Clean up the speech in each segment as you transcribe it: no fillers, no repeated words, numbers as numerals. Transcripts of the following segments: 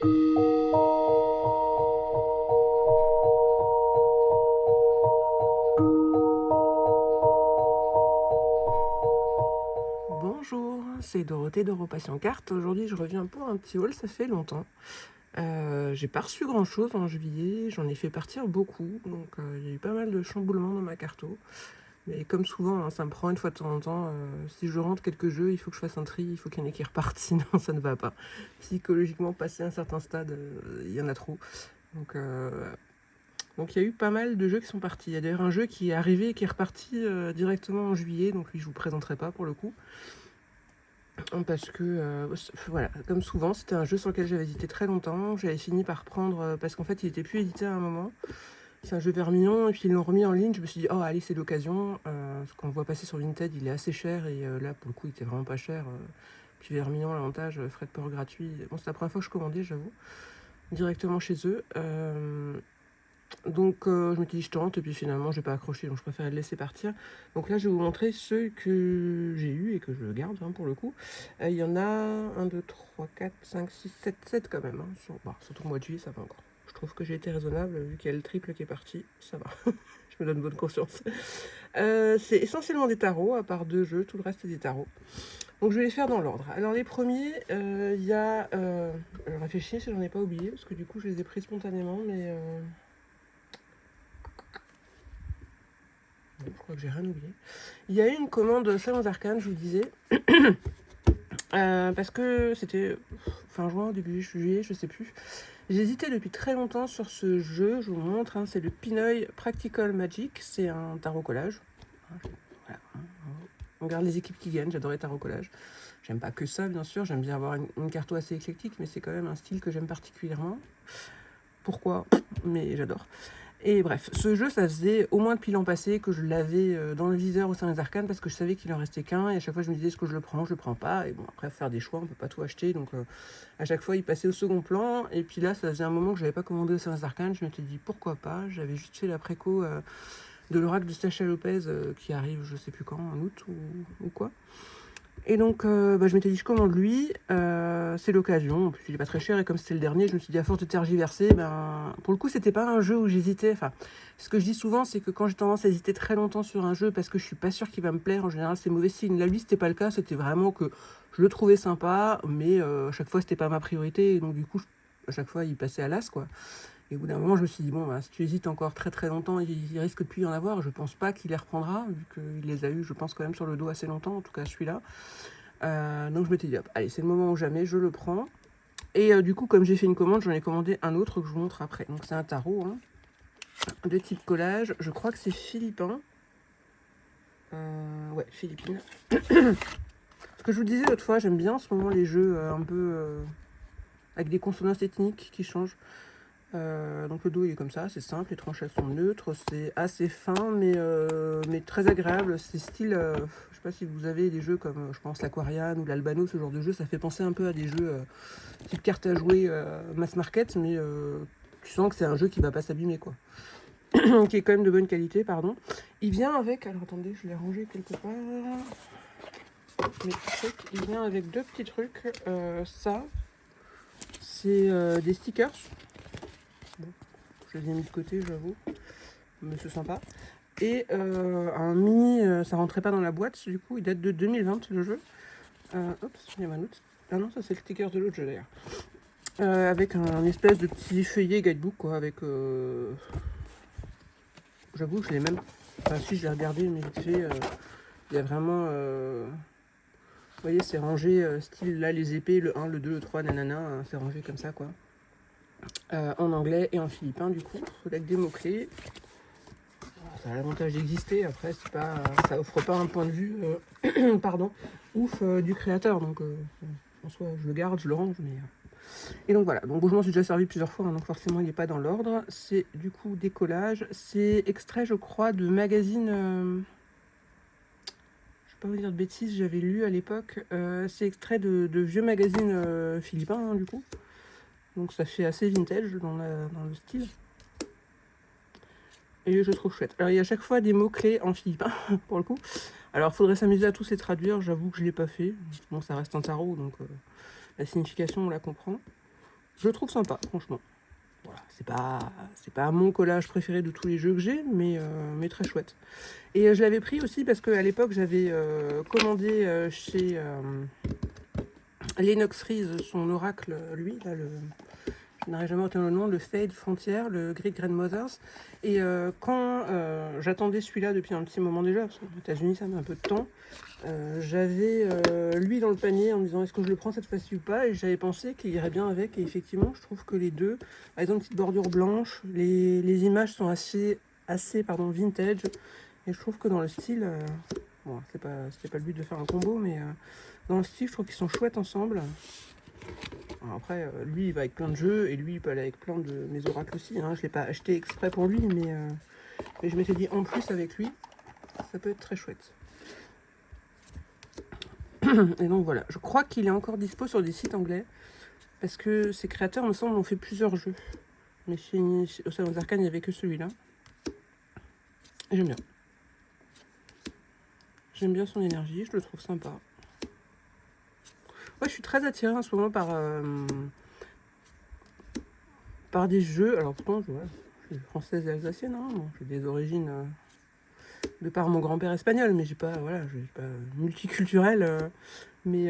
Bonjour, c'est Dorothée d'Europassion Cartes. Aujourd'hui, je reviens pour un petit haul, ça fait longtemps. J'ai pas reçu grand chose en juillet, j'en ai fait partir beaucoup, donc il y a eu pas mal de chamboulements dans ma carto. Mais comme souvent, hein, ça me prend une fois de temps en temps. Si je rentre quelques jeux, il faut que je fasse un tri, il faut qu'il y en ait qui repartent, sinon ça ne va pas. Psychologiquement, passé un certain stade, il y en a trop. Donc il y a eu pas mal de jeux qui sont partis. Il y a d'ailleurs un jeu qui est arrivé et qui est reparti directement en juillet, donc lui je vous présenterai pas pour le coup. Parce que, voilà, comme souvent, c'était un jeu sur lequel j'avais hésité très longtemps. J'avais fini par prendre, parce qu'en fait, il était plus édité à un moment. C'est un jeu Vermillon, et puis ils l'ont remis en ligne. Je me suis dit, oh, allez, c'est l'occasion. Ce qu'on voit passer sur Vinted, il est assez cher, et là, pour le coup, il était vraiment pas cher. Puis Vermillon, l'avantage, frais de port gratuit. Bon, c'est la première fois que je commandais, j'avoue, directement chez eux. Donc je me suis dit je tente et puis finalement j'ai pas accroché, donc je préférais le laisser partir. Donc là je vais vous montrer ceux que j'ai eu et que je garde hein, pour le coup. Il y en a 1, 2, 3, 4, 5, 6, 7, 7 quand même. Hein, surtout le mois de juillet ça va encore. Je trouve que j'ai été raisonnable vu qu'il y a le triple qui est parti, ça va. Je me donne bonne conscience. C'est essentiellement des tarots, à part 2 jeux, tout le reste est des tarots. Donc je vais les faire dans l'ordre. Alors les premiers, il y a... je réfléchis si j'en ai pas oublié, parce que du coup je les ai pris spontanément, mais... je crois que j'ai rien oublié. Il y a eu une commande Salons Arcanes, je vous le disais. Parce que c'était fin juin, début juillet, je sais plus. J'hésitais depuis très longtemps sur ce jeu, je vous montre, hein, c'est le Pinoy Practical Magic, c'est un tarot collage. Voilà. On regarde les équipes qui gagnent, j'adorais tarot collage. J'aime pas que ça, bien sûr, j'aime bien avoir une carto assez éclectique, mais c'est quand même un style que j'aime particulièrement. Pourquoi? Mais j'adore. Et bref, ce jeu, ça faisait au moins depuis l'an passé que je l'avais dans le viseur au sein des arcanes parce que je savais qu'il en restait qu'un et à chaque fois je me disais est-ce que je le prends pas. Et bon, après, faire des choix, on peut pas tout acheter donc à chaque fois il passait au second plan. Et puis là, ça faisait un moment que j'avais pas commandé au sein des arcanes, je m'étais dit pourquoi pas. J'avais juste fait la préco de l'oracle de Sacha Lopez qui arrive je sais plus quand, en août ou quoi. Et donc, je m'étais dit, je commande lui, c'est l'occasion. En plus, il est pas très cher, et comme c'était le dernier, je me suis dit, à force de tergiverser, pour le coup, c'était pas un jeu où j'hésitais. Enfin, ce que je dis souvent, c'est que quand j'ai tendance à hésiter très longtemps sur un jeu parce que je suis pas sûre qu'il va me plaire, en général, c'est mauvais signe. Là, lui, c'était pas le cas, c'était vraiment que je le trouvais sympa, mais à chaque fois, c'était pas ma priorité, et donc, du coup, à chaque fois, il passait à l'as, quoi. Et au bout d'un moment, je me suis dit, bon, si tu hésites encore très très longtemps, il risque de plus y en avoir. Je pense pas qu'il les reprendra, vu qu'il les a eu, je pense, quand même sur le dos assez longtemps, en tout cas celui-là. Donc je m'étais dit, hop, allez, c'est le moment ou jamais, je le prends. Et du coup, comme j'ai fait une commande, j'en ai commandé un autre que je vous montre après. Donc c'est un tarot, hein, de type collage. Je crois que c'est philippin. Ouais, philippine. Ce que je vous disais l'autre fois, j'aime bien en ce moment les jeux un peu avec des consonances ethniques qui changent. Donc le dos il est comme ça, c'est simple, les tranches elles sont neutres, c'est assez fin mais très agréable. C'est style, je sais pas si vous avez des jeux comme je pense l'Aquarian ou l'Albano, ce genre de jeu, ça fait penser un peu à des jeux type carte à jouer mass market, mais tu sens que c'est un jeu qui va pas s'abîmer quoi. Qui est quand même de bonne qualité, pardon. Il vient avec, alors attendez, je l'ai rangé quelque part. Mes trucs, il vient avec 2 petits trucs. Ça, c'est des stickers. Bon, je les ai mis de côté, j'avoue, mais c'est sympa. Et un mini, ça rentrait pas dans la boîte, du coup, il date de 2020 le jeu. Hop, il y a ma note. Ah non, ça c'est le sticker de l'autre jeu d'ailleurs. Avec un espèce de petit feuillet guidebook, quoi, avec. J'avoue que je l'ai même. Enfin, si, je l'ai regardé, mais vite fait, il y a vraiment. Vous voyez, c'est rangé, style là, les épées, le 1, le 2, le 3, nanana, hein, c'est rangé comme ça, quoi. En anglais et en philippin, du coup, avec des mots-clés. Ça a l'avantage d'exister, après, c'est pas, ça offre pas un point de vue, pardon, ouf du créateur, donc en soi, je le garde, je le range, mais. Et donc voilà, donc je m'en suis déjà servi plusieurs fois, hein, donc forcément il n'est pas dans l'ordre. C'est du coup des collages, c'est extrait, je crois, de magazines. Je vais pas vous dire de bêtises, j'avais lu à l'époque. C'est extrait de vieux magazines philippins, hein, du coup. Donc ça fait assez vintage dans le style. Et je trouve chouette. Alors il y a à chaque fois des mots-clés en philippin, pour le coup. Alors il faudrait s'amuser à tous les traduire, j'avoue que je ne l'ai pas fait. Bon, ça reste un tarot, donc la signification on la comprend. Je le trouve sympa, franchement. Voilà, c'est pas mon collage préféré de tous les jeux que j'ai, mais très chouette. Et je l'avais pris aussi parce qu'à l'époque, j'avais commandé chez Lennox Freeze son oracle, lui, là, je n'arrive jamais à retenir le nom, le Fade Frontier, le Great Grandmothers. Et quand j'attendais celui-là depuis un petit moment déjà, parce qu'aux États-Unis ça met un peu de temps, j'avais lui dans le panier en me disant est-ce que je le prends cette fois-ci ou pas, et j'avais pensé qu'il irait bien avec, et effectivement je trouve que les deux, elles ont une petite bordure blanche, les images sont assez vintage, et je trouve que dans le style, bon c'était pas le but de faire un combo, mais dans le style je trouve qu'ils sont chouettes ensemble. Alors après, lui il va avec plein de jeux, et lui il peut aller avec plein de mes oracles aussi, hein. Je l'ai pas acheté exprès pour lui, mais je m'étais dit en plus avec lui, ça peut être très chouette. Et donc voilà, je crois qu'il est encore dispo sur des sites anglais, parce que ses créateurs, me semble, ont fait plusieurs jeux. Mais au Salon des Arcanes, il n'y avait que celui-là. Et j'aime bien. J'aime bien son énergie, je le trouve sympa. Ouais, je suis très attirée en ce moment par des jeux. Alors pourtant, je suis française et alsacienne, hein. Bon, j'ai des origines de par mon grand-père espagnol, mais je suis pas multiculturelle. Mais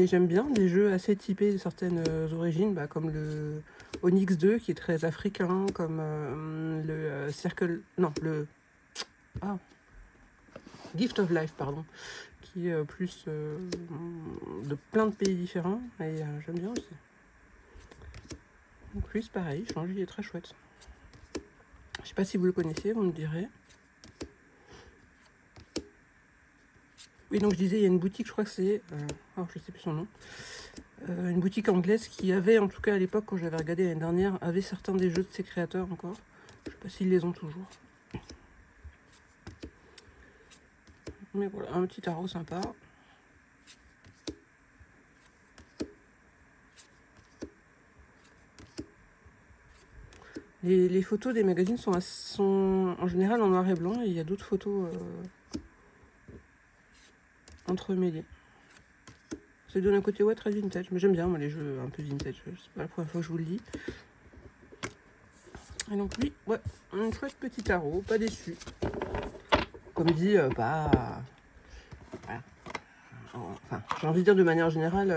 j'aime bien des jeux assez typés de certaines origines, comme le Onyx 2 qui est très africain, comme le Circle... Non, le... Ah, Gift of Life, pardon, qui est plus de plein de pays différents, et j'aime bien aussi. Donc lui, c'est pareil, il est très chouette. Je sais pas si vous le connaissez, vous me direz. Oui, donc je disais, il y a une boutique, je crois que c'est... je sais plus son nom. Une boutique anglaise qui avait, en tout cas à l'époque, quand j'avais regardé l'année dernière, avait certains des jeux de ses créateurs encore. Je sais pas s'ils les ont toujours. Mais voilà, un petit tarot sympa. Les photos des magazines sont en général en noir et blanc, et il y a d'autres photos entremêlées. Ça donne un côté très vintage, mais j'aime bien moi les jeux un peu vintage, c'est pas la première fois que je vous le dis. Et donc lui, ouais, un chouette petit tarot, pas déçu. Comme dit, pas... Voilà. Enfin, j'ai envie de dire de manière générale,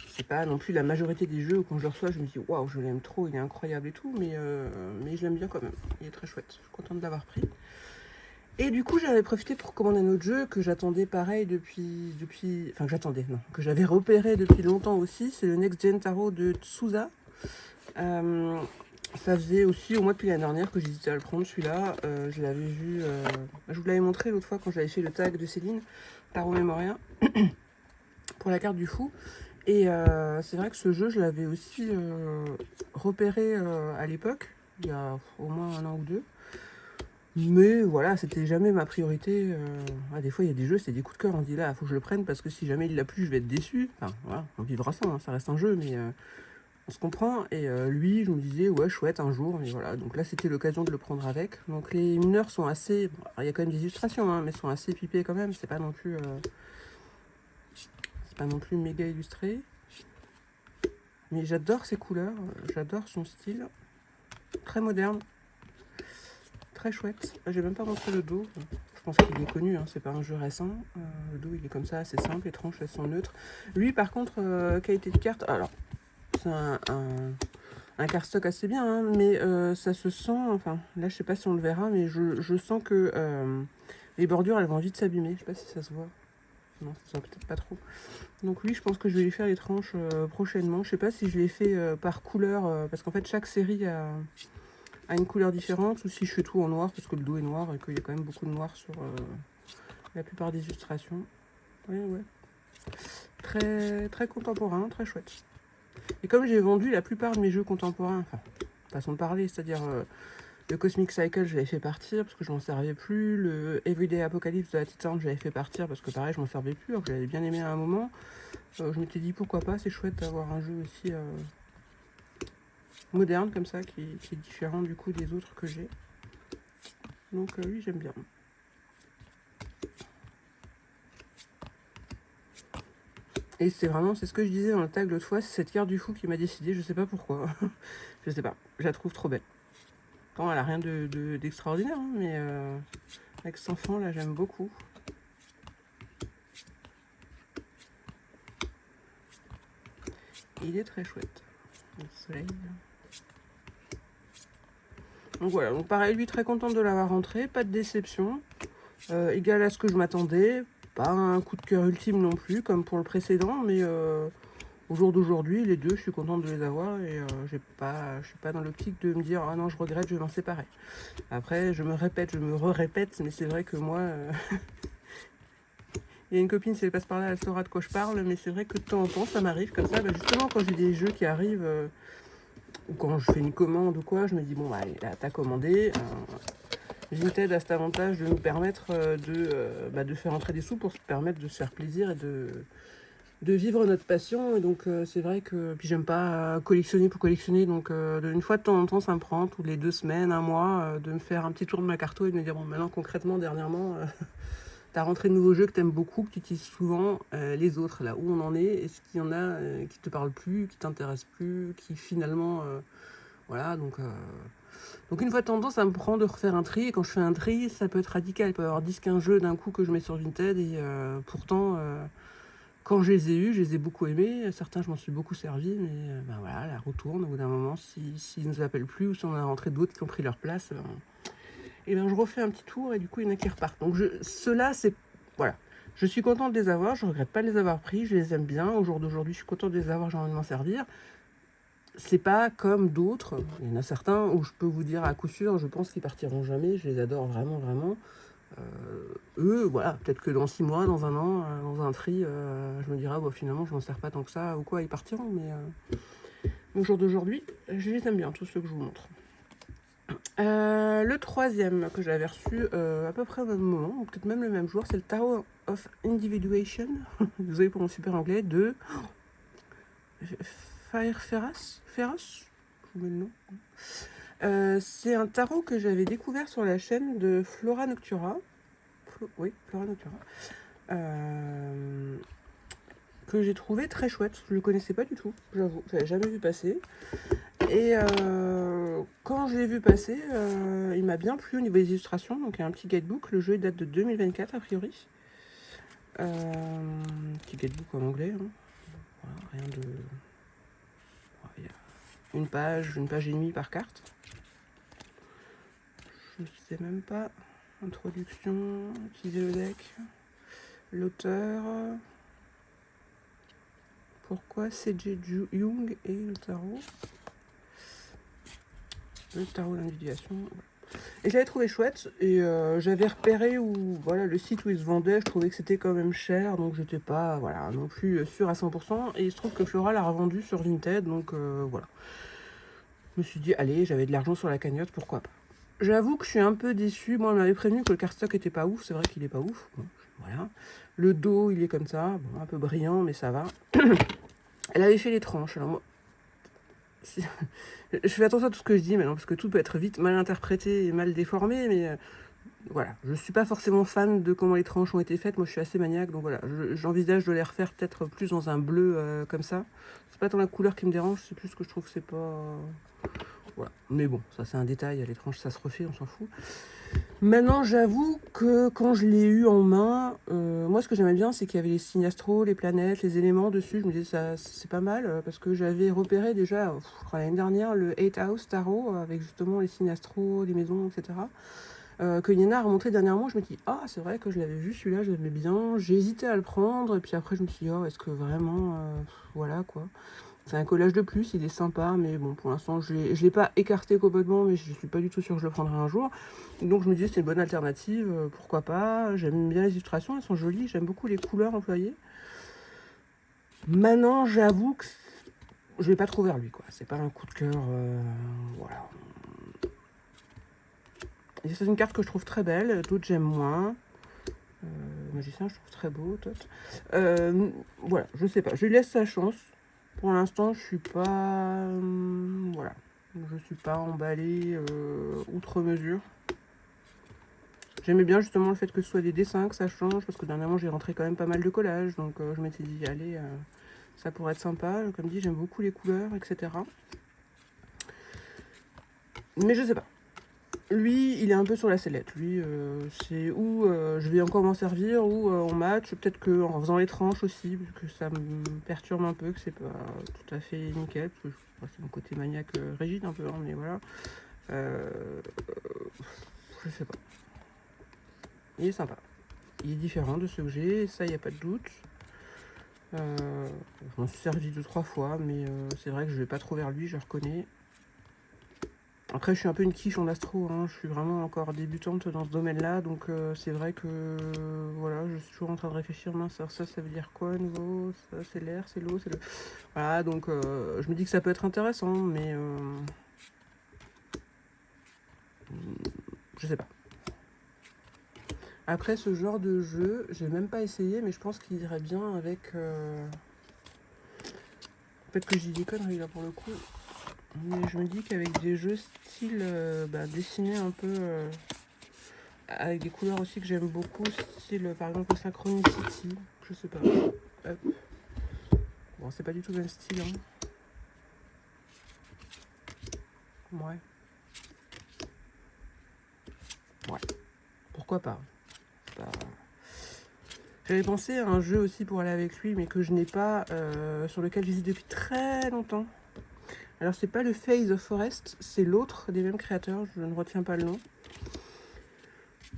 c'est pas non plus la majorité des jeux où quand je le reçois, je me dis waouh, je l'aime trop, il est incroyable et tout, mais je l'aime bien quand même, il est très chouette, je suis contente de l'avoir pris. Et du coup, j'avais profité pour commander un autre jeu que j'attendais pareil enfin que j'avais repéré depuis longtemps aussi, c'est le Next Gen Tarot de Tsuza. Ça faisait aussi au moins depuis l'année dernière que j'hésitais à le prendre celui-là. Je l'avais vu, je vous l'avais montré l'autre fois quand j'avais fait le tag de Céline, Tarot Mémorien, pour la carte du fou. Et c'est vrai que ce jeu, je l'avais aussi repéré à l'époque, il y a au moins 1 an ou 2. Mais voilà, c'était jamais ma priorité. Des fois, il y a des jeux, c'est des coups de cœur. On dit là, il faut que je le prenne parce que si jamais il l'a plu, je vais être déçu. Enfin, voilà, on vivra ça, hein, ça reste un jeu, mais on se comprend. Et lui, je me disais, ouais, chouette, un jour. Mais voilà, donc là, c'était l'occasion de le prendre avec. Donc les mineurs sont assez... Bon, il y a quand même des illustrations, hein, mais sont assez pipés quand même. C'est pas non plus méga illustré. Mais j'adore ses couleurs, j'adore son style. Très moderne. Très chouette. J'ai même pas montré le dos. Je pense qu'il est connu, hein, c'est pas un jeu récent. Le dos il est comme ça, assez simple, les tranches elles sont neutres. Lui par contre, qualité de carte, alors c'est un cardstock assez bien, hein, mais ça se sent, enfin là je sais pas si on le verra, mais je sens que les bordures elles vont vite s'abîmer. Je sais pas si ça se voit. Non, ça se voit peut-être pas trop. Donc lui je pense que je vais lui faire les tranches prochainement. Je sais pas si je les fais par couleur, parce qu'en fait chaque série a une couleur différente, ou si je fais tout en noir parce que le dos est noir et qu'il y a quand même beaucoup de noir sur la plupart des illustrations. Ouais. Très, très contemporain, très chouette. Et comme j'ai vendu la plupart de mes jeux contemporains, enfin, façon de parler, c'est-à-dire le Cosmic Cycle, je l'avais fait partir parce que je m'en servais plus. Le Everyday Apocalypse de la Titan, je l'avais fait partir parce que pareil, je m'en servais plus, alors que j'avais bien aimé à un moment. Je m'étais dit pourquoi pas, c'est chouette d'avoir un jeu aussi moderne comme ça, qui est différent du coup des autres que j'ai. Donc oui, j'aime bien. Et c'est vraiment, c'est ce que je disais dans le tag l'autre fois, c'est cette carte du fou qui m'a décidé, je sais pas pourquoi. Je sais pas, je la trouve trop belle. Bon, elle a rien d'extraordinaire, hein, mais avec cet enfant là, j'aime beaucoup. Il est très chouette. Le soleil. Donc voilà, donc pareil, lui très contente de l'avoir rentré, pas de déception. Égal à ce que je m'attendais. Pas un coup de cœur ultime non plus, comme pour le précédent, mais au jour d'aujourd'hui, les deux, je suis contente de les avoir et je suis pas dans l'optique de me dire ah non, je regrette, je vais m'en séparer. Après, je me répète, je me répète, mais c'est vrai que moi, il y a une copine, si elle passe par là, elle saura de quoi je parle, mais c'est vrai que de temps en temps, ça m'arrive comme ça. Bah, justement, quand j'ai des jeux qui arrivent, ou quand je fais une commande ou quoi, je me dis bon, bah, allez, là, t'as commandé. Vinted a cet avantage de nous permettre de faire entrer des sous pour se permettre de se faire plaisir et de vivre notre passion. Et donc c'est vrai que puis j'aime pas collectionner pour collectionner, donc une fois de temps en temps ça me prend tous les 2 semaines, un mois, de me faire un petit tour de ma carto et de me dire bon maintenant concrètement dernièrement t'as rentré de nouveaux jeux que t'aimes beaucoup, que tu utilises souvent, les autres là où on en est, est-ce qu'il y en a qui te parlent plus, qui t'intéressent plus, qui finalement voilà donc une fois de temps en temps, ça me prend de refaire un tri. Et quand je fais un tri, ça peut être radical. Il peut y avoir 10-15 jeux d'un coup que je mets sur Vinted. Et pourtant, quand je les ai eus, je les ai beaucoup aimés. Certains, je m'en suis beaucoup servi. Mais ben voilà, la retourne au bout d'un moment. S'ils ne nous appellent plus ou si on a rentré d'autres qui ont pris leur place, et ben je refais un petit tour et du coup, il y en a qui repartent. Donc ceux-là, c'est... Voilà. Je suis contente de les avoir. Je ne regrette pas de les avoir pris. Je les aime bien. Au jour d'aujourd'hui, je suis contente de les avoir. J'ai envie de m'en servir. C'est pas comme d'autres. Il y en a certains où je peux vous dire à coup sûr, je pense qu'ils partiront jamais. Je les adore vraiment, vraiment. Eux, voilà, peut-être que dans 6 mois, dans un an, dans un tri, je me dirai, finalement, je m'en sers pas tant que ça ou quoi, ils partiront. Mais au jour d'aujourd'hui, je les aime bien, tous ceux que je vous montre. Le troisième que j'avais reçu à peu près au même moment, ou peut-être même le même jour, c'est le Tarot of Individuation. Désolé pour mon super anglais, de Ferras, je vous mets le nom. C'est un tarot que j'avais découvert sur la chaîne de Flora Noctura. Oui, Flora Noctura. Que j'ai trouvé très chouette. Je le connaissais pas du tout, j'avoue. Je l'avais jamais vu passer. Et quand je l'ai vu passer, il m'a bien plu au niveau des illustrations. Donc il y a un petit guidebook. Le jeu date de 2024 a priori. Petit guidebook en anglais. Hein. Voilà, rien de... Il y a une page et demie par carte. Je sais même pas. Introduction, utiliser le deck, l'auteur, pourquoi C.J. Jung et le tarot d'individuation. Et je l'avais trouvé chouette et j'avais repéré où voilà le site où il se vendait, je trouvais que c'était quand même cher, donc j'étais pas voilà non plus sûre à 100%. Et il se trouve que Flora l'a revendu sur Vinted, donc voilà. Je me suis dit allez, j'avais de l'argent sur la cagnotte, pourquoi pas. J'avoue que je suis un peu déçue. Moi, on m'avait prévenu que le cardstock était pas ouf. C'est vrai qu'il est pas ouf. Bon, voilà. Le dos, il est comme ça. Bon, un peu brillant, mais ça va. Elle avait fait les tranches. Alors moi, je fais attention à tout ce que je dis maintenant, parce que tout peut être vite mal interprété et mal déformé. Mais voilà, je suis pas forcément fan de comment les tranches ont été faites. Moi, je suis assez maniaque. Donc voilà, j'envisage de les refaire peut-être plus dans un bleu comme ça. C'est pas tant la couleur qui me dérange. C'est plus que je trouve que c'est pas... Voilà. Mais bon, ça c'est un détail, les tranches ça se refait, on s'en fout. Maintenant j'avoue que quand je l'ai eu en main, moi ce que j'aimais bien c'est qu'il y avait les signes astro, les planètes, les éléments dessus. Je me disais ça c'est pas mal parce que j'avais repéré déjà l'année dernière le 8 House Tarot avec justement les signes astro, les maisons, etc. Que Yana a remonté dernièrement, je me dis ah c'est vrai que je l'avais vu celui-là, j'aimais bien, j'ai hésité à le prendre et puis après je me suis dit oh est-ce que vraiment voilà quoi. C'est un collage de plus, il est sympa, mais bon, pour l'instant, je l'ai pas écarté complètement, mais je suis pas du tout sûre que je le prendrai un jour. Donc je me dis, c'est une bonne alternative, pourquoi pas. J'aime bien les illustrations, elles sont jolies, j'aime beaucoup les couleurs employées. Maintenant, j'avoue que je vais pas trop vers lui, quoi. C'est pas un coup de cœur, voilà. Et c'est une carte que je trouve très belle, d'autres j'aime moins. Magicien, je trouve très beau, voilà, je sais pas, je lui laisse sa chance. Pour l'instant, je suis pas... voilà. Je suis pas emballée outre mesure. J'aimais bien justement le fait que ce soit des dessins, que ça change, parce que dernièrement j'ai rentré quand même pas mal de collages, donc je m'étais dit, allez, ça pourrait être sympa. Comme dit, j'aime beaucoup les couleurs, etc. Mais je sais pas. Lui, il est un peu sur la sellette. Lui, c'est où je vais encore m'en servir, ou on match. Peut-être qu'en faisant les tranches aussi, parce que ça me perturbe un peu, que c'est pas tout à fait nickel. Parce que c'est mon côté maniaque rigide un peu, hein, mais voilà. Je sais pas. Il est sympa. Il est différent de ceux que j'ai, ça, il n'y a pas de doute. Je m'en suis servi 2-3 fois, mais c'est vrai que je vais pas trop vers lui, je reconnais. Après, je suis un peu une quiche en astro, hein. Je suis vraiment encore débutante dans ce domaine-là, donc c'est vrai que voilà, je suis toujours en train de réfléchir, mince, alors ça veut dire quoi à nouveau? Ça, c'est l'air, c'est l'eau, c'est le... Voilà, donc je me dis que ça peut être intéressant, mais je sais pas. Après, ce genre de jeu, j'ai même pas essayé, mais je pense qu'il irait bien avec... Peut-être que je dis des conneries là pour le coup. Mais je me dis qu'avec des jeux style dessinés un peu avec des couleurs aussi que j'aime beaucoup, style par exemple Synchronicity, je sais pas. Hop. Bon, c'est pas du tout le même style, hein. Ouais. Ouais. Pourquoi pas. J'avais pensé à un jeu aussi pour aller avec lui, mais que je n'ai pas, sur lequel j'hésite depuis très longtemps. Alors c'est pas le Phase of Forest, c'est l'autre des mêmes créateurs, je ne retiens pas le nom.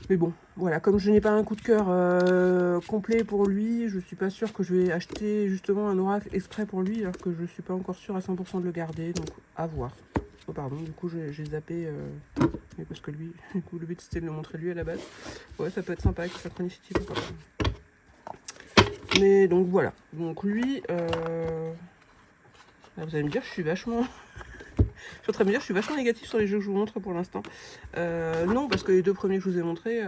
Mais bon, voilà, comme je n'ai pas un coup de cœur complet pour lui, je suis pas sûre que je vais acheter justement un oracle exprès pour lui, alors que je suis pas encore sûre à 100% de le garder, donc à voir. Oh pardon, du coup j'ai zappé, mais parce que lui, du coup le but c'était de le montrer lui à la base. Ouais, ça peut être sympa avec Synchronicity, pourquoi pas. Mais donc voilà, donc lui, là, vous allez me dire, je suis vachement... Je suis en train de me dire, je suis vachement négatif sur les jeux que je vous montre pour l'instant. Non, parce que les 2 premiers que je vous ai montrés,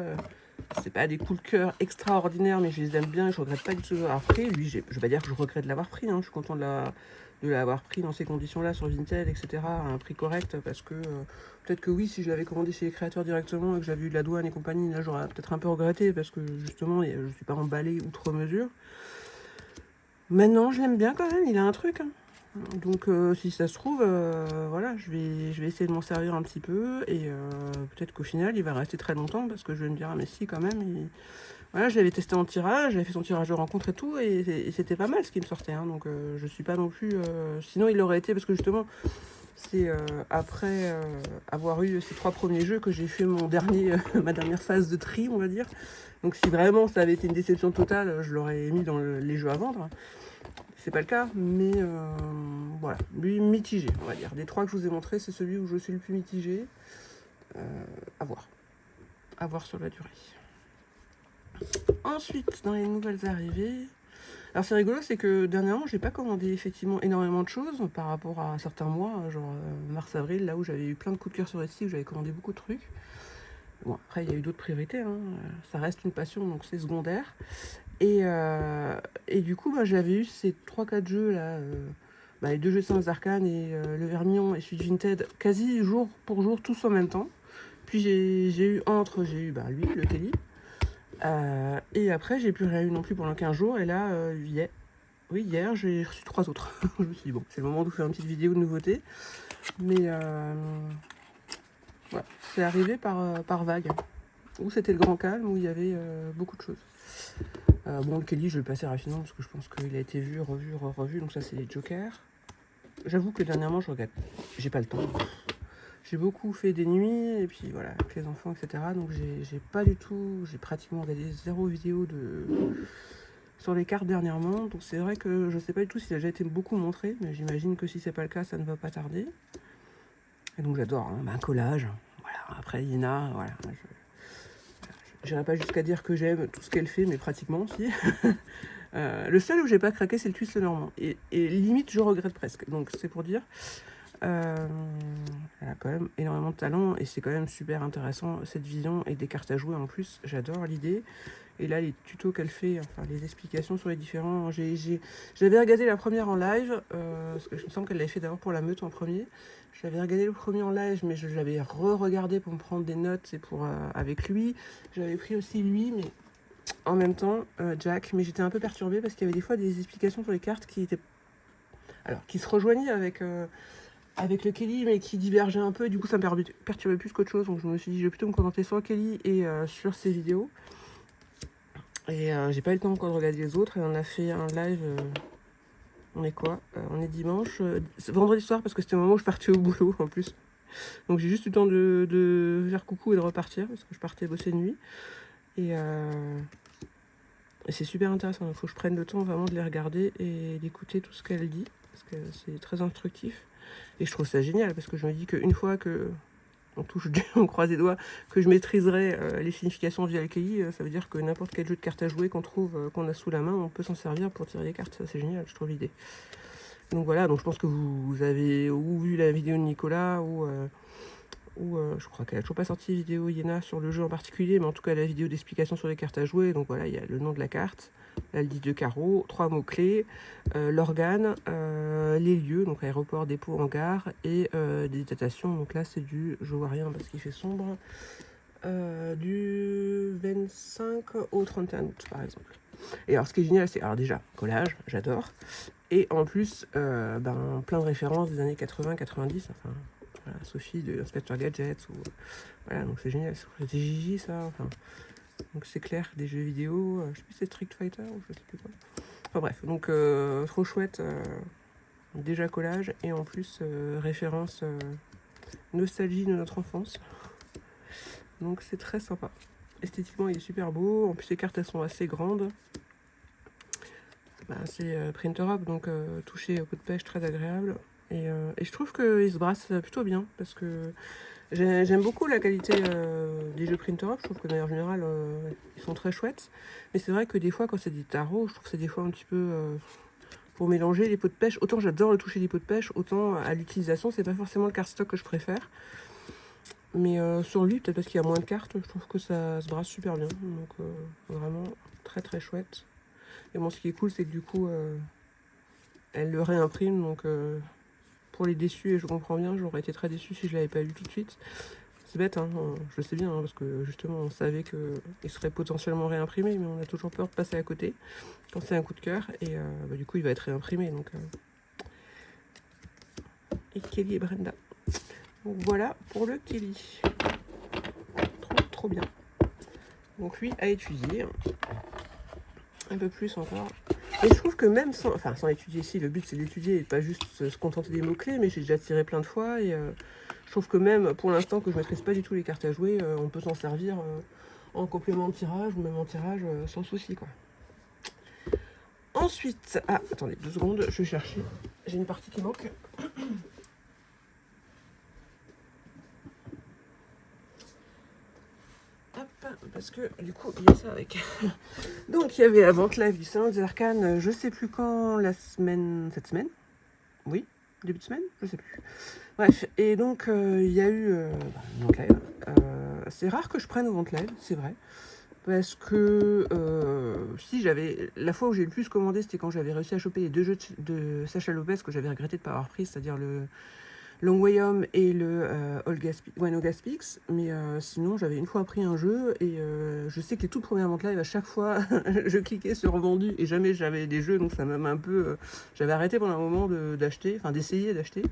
c'est pas des coups de cœur extraordinaires, mais je les aime bien et je regrette pas du tout d'avoir pris. Lui, je vais pas dire que je regrette de l'avoir pris, hein. Je suis content de l'avoir pris dans ces conditions-là sur Vinted, etc. à un prix correct, parce que peut-être que oui, si je l'avais commandé chez les créateurs directement et que j'avais eu de la douane et compagnie, là j'aurais peut-être un peu regretté, parce que justement, je suis pas emballée outre mesure. Maintenant, je l'aime bien quand même, il a un truc, hein. Donc si ça se trouve, voilà, je vais essayer de m'en servir un petit peu et peut-être qu'au final il va rester très longtemps parce que je vais me dire, ah mais si quand même, voilà, je l'avais testé en tirage, j'avais fait son tirage de rencontre et tout, et c'était pas mal ce qui me sortait, hein. Donc je suis pas non plus... Sinon il aurait été, parce que justement c'est après avoir eu ces 3 premiers jeux que j'ai fait mon dernier, ma dernière phase de tri, on va dire. Donc si vraiment ça avait été une déception totale, je l'aurais mis dans les jeux à vendre. C'est pas le cas, mais voilà, lui mitigé, on va dire. Des 3 que je vous ai montrés, c'est celui où je suis le plus mitigé. À voir sur la durée. Ensuite, dans les nouvelles arrivées, alors c'est rigolo, c'est que dernièrement, j'ai pas commandé effectivement énormément de choses par rapport à certains mois, genre mars-avril, là où j'avais eu plein de coups de cœur sur Etsy, où j'avais commandé beaucoup de trucs. Bon, après, il y a eu d'autres priorités, hein. Ça reste une passion, donc c'est secondaire. Et du coup, j'avais eu ces 3-4 jeux là, les 2 jeux sans arcane et le Vermillon et celui de Vinted, quasi jour pour jour, tous en même temps. Puis j'ai eu lui, le Kelly. Et après, j'ai plus rien eu non plus pendant 15 jours. Et là, hier, j'ai reçu 3 autres. Je me suis dit, bon, c'est le moment de vous faire une petite vidéo de nouveauté. Mais voilà, c'est arrivé par vague. Où c'était le grand calme, où il y avait beaucoup de choses. Bon, le Kelly, je vais le passer rapidement parce que je pense qu'il a été vu, revu. Donc ça, c'est les Jokers. J'avoue que dernièrement, je regrette. J'ai pas le temps. J'ai beaucoup fait des nuits, et puis voilà, avec les enfants, etc. Donc j'ai pratiquement regardé 0 vidéo sur les cartes dernièrement. Donc c'est vrai que je sais pas du tout s'il a déjà été beaucoup montré, mais j'imagine que si c'est pas le cas, ça ne va pas tarder. Et donc j'adore, hein, un collage. Voilà, après Ina, voilà. J'irai pas jusqu'à dire que j'aime tout ce qu'elle fait, mais pratiquement, si. Le seul où j'ai pas craqué, c'est le twist normand. Et limite, je regrette presque. Donc c'est pour dire. Elle a quand même énormément de talent et c'est quand même super intéressant cette vision et des cartes à jouer en plus. J'adore l'idée. Et là, les tutos qu'elle fait, enfin les explications sur les différents... J'avais regardé la première en live, parce que je me semble qu'elle l'avait fait d'abord pour la meute en premier. J'avais regardé le premier en live, mais je l'avais re-regardé pour me prendre des notes et pour avec lui. J'avais pris aussi lui, mais en même temps Jack. Mais j'étais un peu perturbée parce qu'il y avait des fois des explications sur les cartes qui étaient, alors qui se rejoignaient avec le Kelly, mais qui divergeaient un peu. Et du coup, ça me perturbait plus qu'autre chose. Donc je me suis dit, je vais plutôt me contenter sur le Kelly et sur ses vidéos. Et j'ai pas eu le temps encore de regarder les autres. Et on a fait un live. On est quoi On est dimanche. C'est vendredi soir parce que c'était le moment où je partais au boulot en plus. Donc j'ai juste eu le temps de faire coucou et de repartir parce que je partais bosser de nuit. Et c'est super intéressant. Il faut que je prenne le temps vraiment de les regarder et d'écouter tout ce qu'elle dit. Parce que c'est très instructif. Et je trouve ça génial parce que je me dis qu'une fois que on touche du, on croise les doigts, que je maîtriserai les significations via le Kelly, ça veut dire que n'importe quel jeu de cartes à jouer qu'on trouve, qu'on a sous la main, on peut s'en servir pour tirer les cartes. Ça c'est génial, je trouve l'idée. Donc voilà, donc je pense que vous avez ou vu la vidéo de Nicolas ou je crois qu'elle n'a toujours pas sorti de vidéo Yéna sur le jeu en particulier, mais en tout cas la vidéo d'explication sur les cartes à jouer. Donc voilà, il y a le nom de la carte, elle dit 2 carreaux, 3 mots-clés, l'organe, les lieux, donc aéroport, dépôt, hangar, et des datations. Donc là c'est du, je vois rien parce qu'il fait sombre, du 25 au 31 août par exemple. Et alors ce qui est génial, c'est alors déjà collage, j'adore, et en plus plein de références des années 80-90, enfin voilà, Sophie de Inspector Gadget, ou voilà, donc c'est génial, c'était Gigi ça, enfin donc c'est clair, des jeux vidéo, je sais plus si c'est Street Fighter ou je sais plus quoi. Enfin bref, donc trop chouette, déjà collage et en plus référence nostalgie de notre enfance. Donc c'est très sympa. Esthétiquement il est super beau, en plus les cartes elles sont assez grandes. C'est Print Europe, donc toucher au coup de pêche très agréable. Et je trouve qu'ils se brassent plutôt bien parce que j'aime beaucoup la qualité des jeux Print Europe. Je trouve que de manière générale ils sont très chouettes. Mais c'est vrai que des fois quand c'est des tarots, je trouve que c'est des fois un petit peu pour mélanger les pots de pêche. Autant j'adore le toucher des pots de pêche, autant à l'utilisation c'est pas forcément le cardstock que je préfère. Mais sur lui, peut-être parce qu'il y a moins de cartes, je trouve que ça se brasse super bien. Donc vraiment très très chouette. Et bon, ce qui est cool, c'est que du coup, elle le réimprime. Donc pour les déçus, et je comprends bien, j'aurais été très déçue si je l'avais pas eu tout de suite. C'est bête, hein, je le sais bien, hein, parce que justement, on savait qu'il serait potentiellement réimprimé, mais on a toujours peur de passer à côté quand c'est un coup de cœur. Et du coup, il va être réimprimé. Donc, et Kelly et Brenda. Donc voilà pour le Kelly. Trop bien. Donc lui à étudier. Un peu plus encore. Et je trouve que même sans étudier ici, le but c'est d'étudier et pas juste se contenter des mots-clés, mais j'ai déjà tiré plein de fois et je trouve que même pour l'instant que je maîtrise pas du tout les cartes à jouer, on peut s'en servir en complément de tirage ou même en tirage sans souci quoi. Ensuite, attendez 2 secondes, je vais chercher, j'ai une partie qui manque. Parce que du coup il y a ça avec. Donc il y avait la vente live du Salon des Arcanes, je sais plus quand, cette semaine, oui, début de semaine, je sais plus. Bref, et donc il y a eu une vente live. C'est rare que je prenne une vente live, c'est vrai. Parce que si j'avais. La fois où j'ai le plus commandé, c'était quand j'avais réussi à choper les 2 jeux de Sacha Lopez que j'avais regretté de ne pas avoir pris, c'est-à-dire le Long Way Home et le Olga Speaks. Mais sinon, j'avais une fois pris un jeu et je sais que les toutes premières ventes live, à chaque fois, je cliquais sur vendu et jamais j'avais des jeux, donc ça m'a un peu. J'avais arrêté pendant un moment d'acheter, enfin d'essayer d'acheter.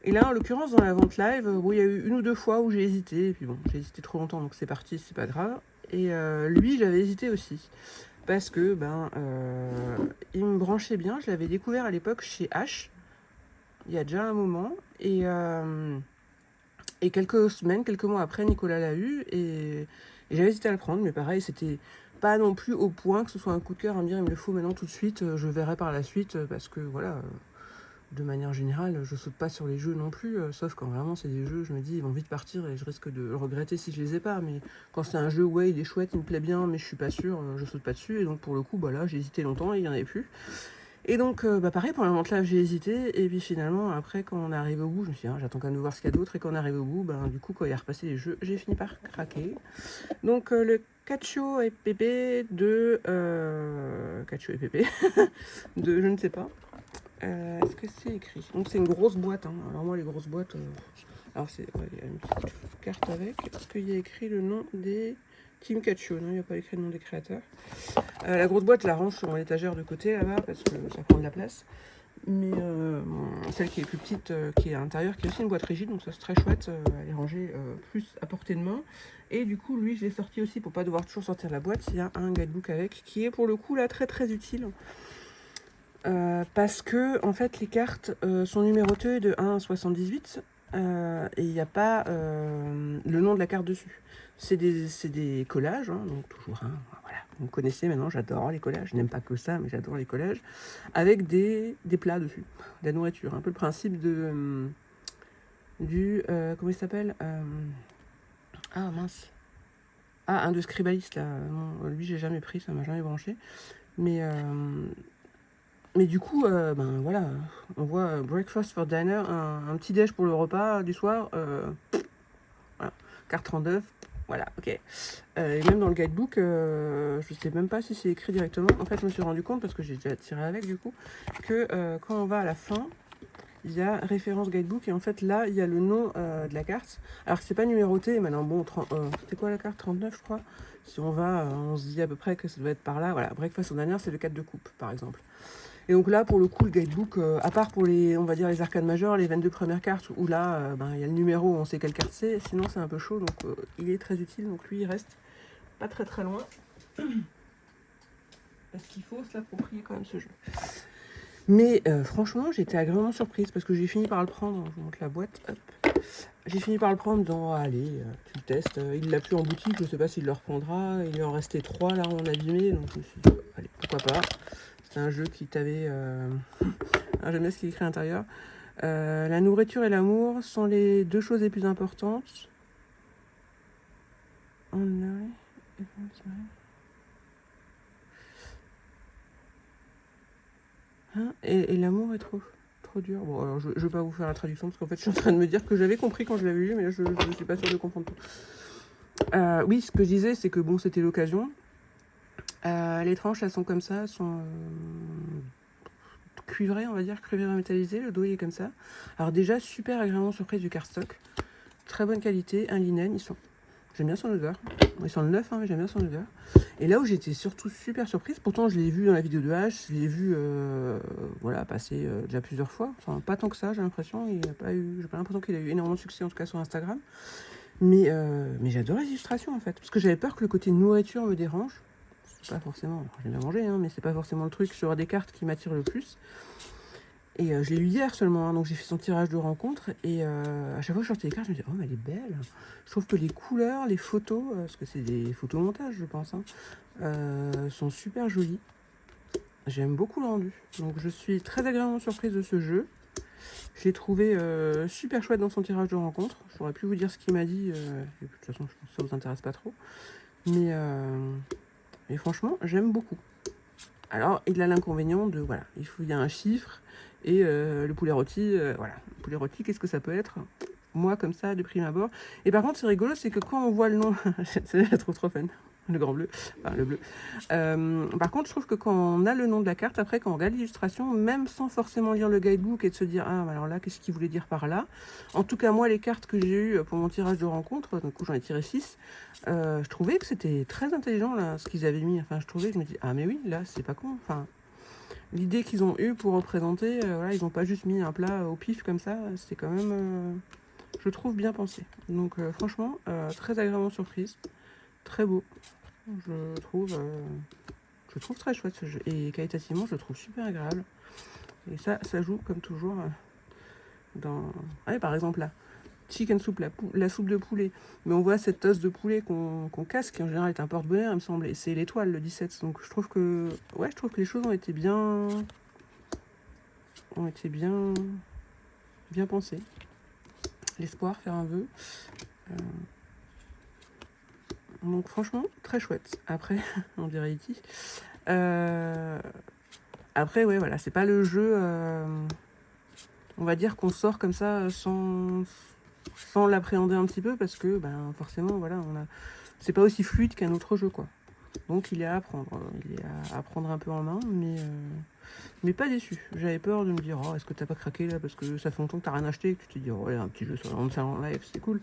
Et là, en l'occurrence, dans la vente live, il y a eu 1 ou 2 fois où j'ai hésité, et puis bon, j'ai hésité trop longtemps, donc c'est parti, c'est pas grave. Et lui, j'avais hésité aussi. Parce que, il me branchait bien. Je l'avais découvert à l'époque chez H, il y a déjà un moment. Et quelques semaines, quelques mois après, Nicolas l'a eu. Et j'avais hésité à le prendre, mais pareil, c'était pas non plus au point que ce soit un coup de cœur à me dire, il me le faut maintenant tout de suite, je verrai par la suite, parce que voilà. De manière générale, je saute pas sur les jeux non plus, sauf quand vraiment c'est des jeux, je me dis, ils vont vite partir et je risque de le regretter si je les ai pas. Mais quand c'est un jeu, ouais, il est chouette, il me plaît bien, mais je suis pas sûre, je saute pas dessus. Et donc pour le coup, là, j'ai hésité longtemps et il y en avait plus. Et donc, pareil, pour la vente là, j'ai hésité. Et puis finalement, après, quand on arrive au bout, je me suis dit, j'attends quand même de voir ce qu'il y a d'autre. Et quand on arrive au bout, du coup, quand il a repassé les jeux, j'ai fini par craquer. Donc, le Cacio et Pépé de... Cacio et Pépé de je ne sais pas. Est-ce que c'est écrit? Donc c'est une grosse boîte, hein. Alors moi les grosses boîtes, alors c'est, ouais, il y a une petite carte avec. Est-ce qu'il y a écrit le nom des Team Catcho? Non, il n'y a pas écrit le nom des créateurs. La grosse boîte, je la range sur mon étagère de côté là-bas parce que ça prend de la place. Mais celle qui est plus petite, qui est à l'intérieur, qui est aussi une boîte rigide, donc ça c'est très chouette, elle est rangée plus à portée de main. Et du coup, lui, je l'ai sorti aussi pour pas devoir toujours sortir la boîte. Il y a un guidebook avec, qui est pour le coup là très très utile. Parce que en fait les cartes sont numérotées de 1 à 78 et il n'y a pas le nom de la carte dessus. C'est des collages, hein, donc toujours un, voilà. Vous me connaissez maintenant, j'adore les collages, je n'aime pas que ça, mais j'adore les collages, avec des plats dessus, de la nourriture, un peu le principe de comment il s'appelle ah mince, ah un de Scribalis là, non, lui j'ai jamais pris, ça m'a jamais branché, mais du coup, ben voilà, on voit breakfast for dinner, un petit déj pour le repas du soir, voilà, carte 39, voilà, ok. Et même dans le guidebook, je sais même pas si c'est écrit directement. En fait, je me suis rendu compte, parce que j'ai déjà tiré avec du coup, que quand on va à la fin, il y a référence guidebook, et en fait là, il y a le nom de la carte. Alors que c'est pas numéroté, maintenant bon, c'était quoi la carte 39 je crois. Si on va, on se dit à peu près que ça doit être par là, voilà, breakfast for dinner, c'est le 4 de coupe, par exemple. Et donc là, pour le coup, le guidebook, à part pour les, on va dire, les arcades majeures, les 22 premières cartes, où là, ben, il y a le numéro, on sait quelle carte c'est, sinon c'est un peu chaud, donc il est très utile, donc lui, il reste pas très très loin. Parce qu'il faut se l'approprier quand même, ce jeu. Mais franchement, j'étais agréablement surprise, parce que j'ai fini par le prendre, je vous montre la boîte, hop. J'ai fini par le prendre dans, allez, tu le testes, il l'a plus en boutique, je sais pas s'il le reprendra, il lui en restait 3 là en abîmé, donc je me suis dit, allez, pourquoi pas. C'est un jeu qui t'avait... Ah, j'aime bien ce qu'il écrit à l'intérieur. La nourriture et l'amour sont les deux choses les plus importantes. Hein, et l'amour est trop dur. Bon, alors je vais pas vous faire la traduction parce qu'en fait je suis en train de me dire que j'avais compris quand je l'avais lu, mais je ne suis pas sûre de comprendre tout. Oui, ce que je disais, c'est que bon, c'était l'occasion. Les tranches, elles sont comme ça, elles sont cuivrées, on va dire, cuivrées métallisées. Le dos il est comme ça. Alors déjà, super agréablement surprise du cardstock. Très bonne qualité, un linen, j'aime bien son odeur. Ils sont neufs, hein, mais j'aime bien son odeur. Et là où j'étais surtout super surprise, pourtant je l'ai vu dans la vidéo de H, je l'ai vu voilà, passer déjà plusieurs fois. Enfin, pas tant que ça, j'ai l'impression. J'ai pas l'impression qu'il a eu énormément de succès, en tout cas sur Instagram. Mais j'adore les illustrations en fait. Parce que j'avais peur que le côté nourriture me dérange. C'est pas forcément, j'aime bien manger, hein, mais c'est pas forcément le truc sur des cartes qui m'attire le plus. Et je l'ai eu hier seulement, hein, donc j'ai fait son tirage de rencontre. Et à chaque fois que je sortais les cartes, je me disais, oh, mais elle est belle. Je trouve que les couleurs, les photos, parce que c'est des photomontages, je pense, hein, sont super jolies. J'aime beaucoup le rendu. Donc je suis très agréablement surprise de ce jeu. Je l'ai trouvé super chouette dans son tirage de rencontre. Je n'aurais pu vous dire ce qu'il m'a dit. De toute façon, je pense que ça vous intéresse pas trop. Mais franchement, j'aime beaucoup. Alors, il a l'inconvénient de, voilà, il y a un chiffre, et le poulet rôti, voilà. Le poulet rôti, qu'est-ce que ça peut être? Moi, comme ça, de prime abord. Et par contre, c'est rigolo, c'est que quand on voit le nom, c'est trop fun, le grand bleu, enfin le bleu. Par contre, je trouve que quand on a le nom de la carte, après, quand on regarde l'illustration, même sans forcément lire le guidebook et de se dire, ah, alors là, qu'est-ce qu'il voulait dire par là? En tout cas, moi, les cartes que j'ai eues pour mon tirage de rencontre, donc j'en ai tiré 6, je trouvais que c'était très intelligent, là, ce qu'ils avaient mis. Enfin, je me dis, ah, mais oui, là, c'est pas con. Enfin, l'idée qu'ils ont eue pour représenter, voilà, ils n'ont pas juste mis un plat au pif comme ça, c'est quand même, je trouve, bien pensé. Donc, franchement, très agréablement surprise, très beau. Je trouve très chouette ce jeu. Et qualitativement, je le trouve super agréable. Et ça joue comme toujours dans... Ah, par exemple là, chicken soup, la soupe de poulet. Mais on voit cette os de poulet qu'on casse, qui en général est un porte-bonheur, il me semble. Et c'est l'étoile, le 17. Donc je trouve que... Ouais, je trouve que les choses ont été bien pensées. L'espoir, faire un vœu. Donc franchement, très chouette. Après, on dirait E.T. Après, ouais, voilà, c'est pas le jeu, on va dire, qu'on sort comme ça sans l'appréhender un petit peu, parce que, ben, forcément, voilà, c'est pas aussi fluide qu'un autre jeu, quoi. Donc il est à apprendre, il est à prendre un peu en main, mais pas déçu. J'avais peur de me dire, oh, est-ce que t'as pas craqué là parce que ça fait longtemps que t'as rien acheté et que tu te dis, oh, ouais, un petit jeu sur le salon live, c'était cool.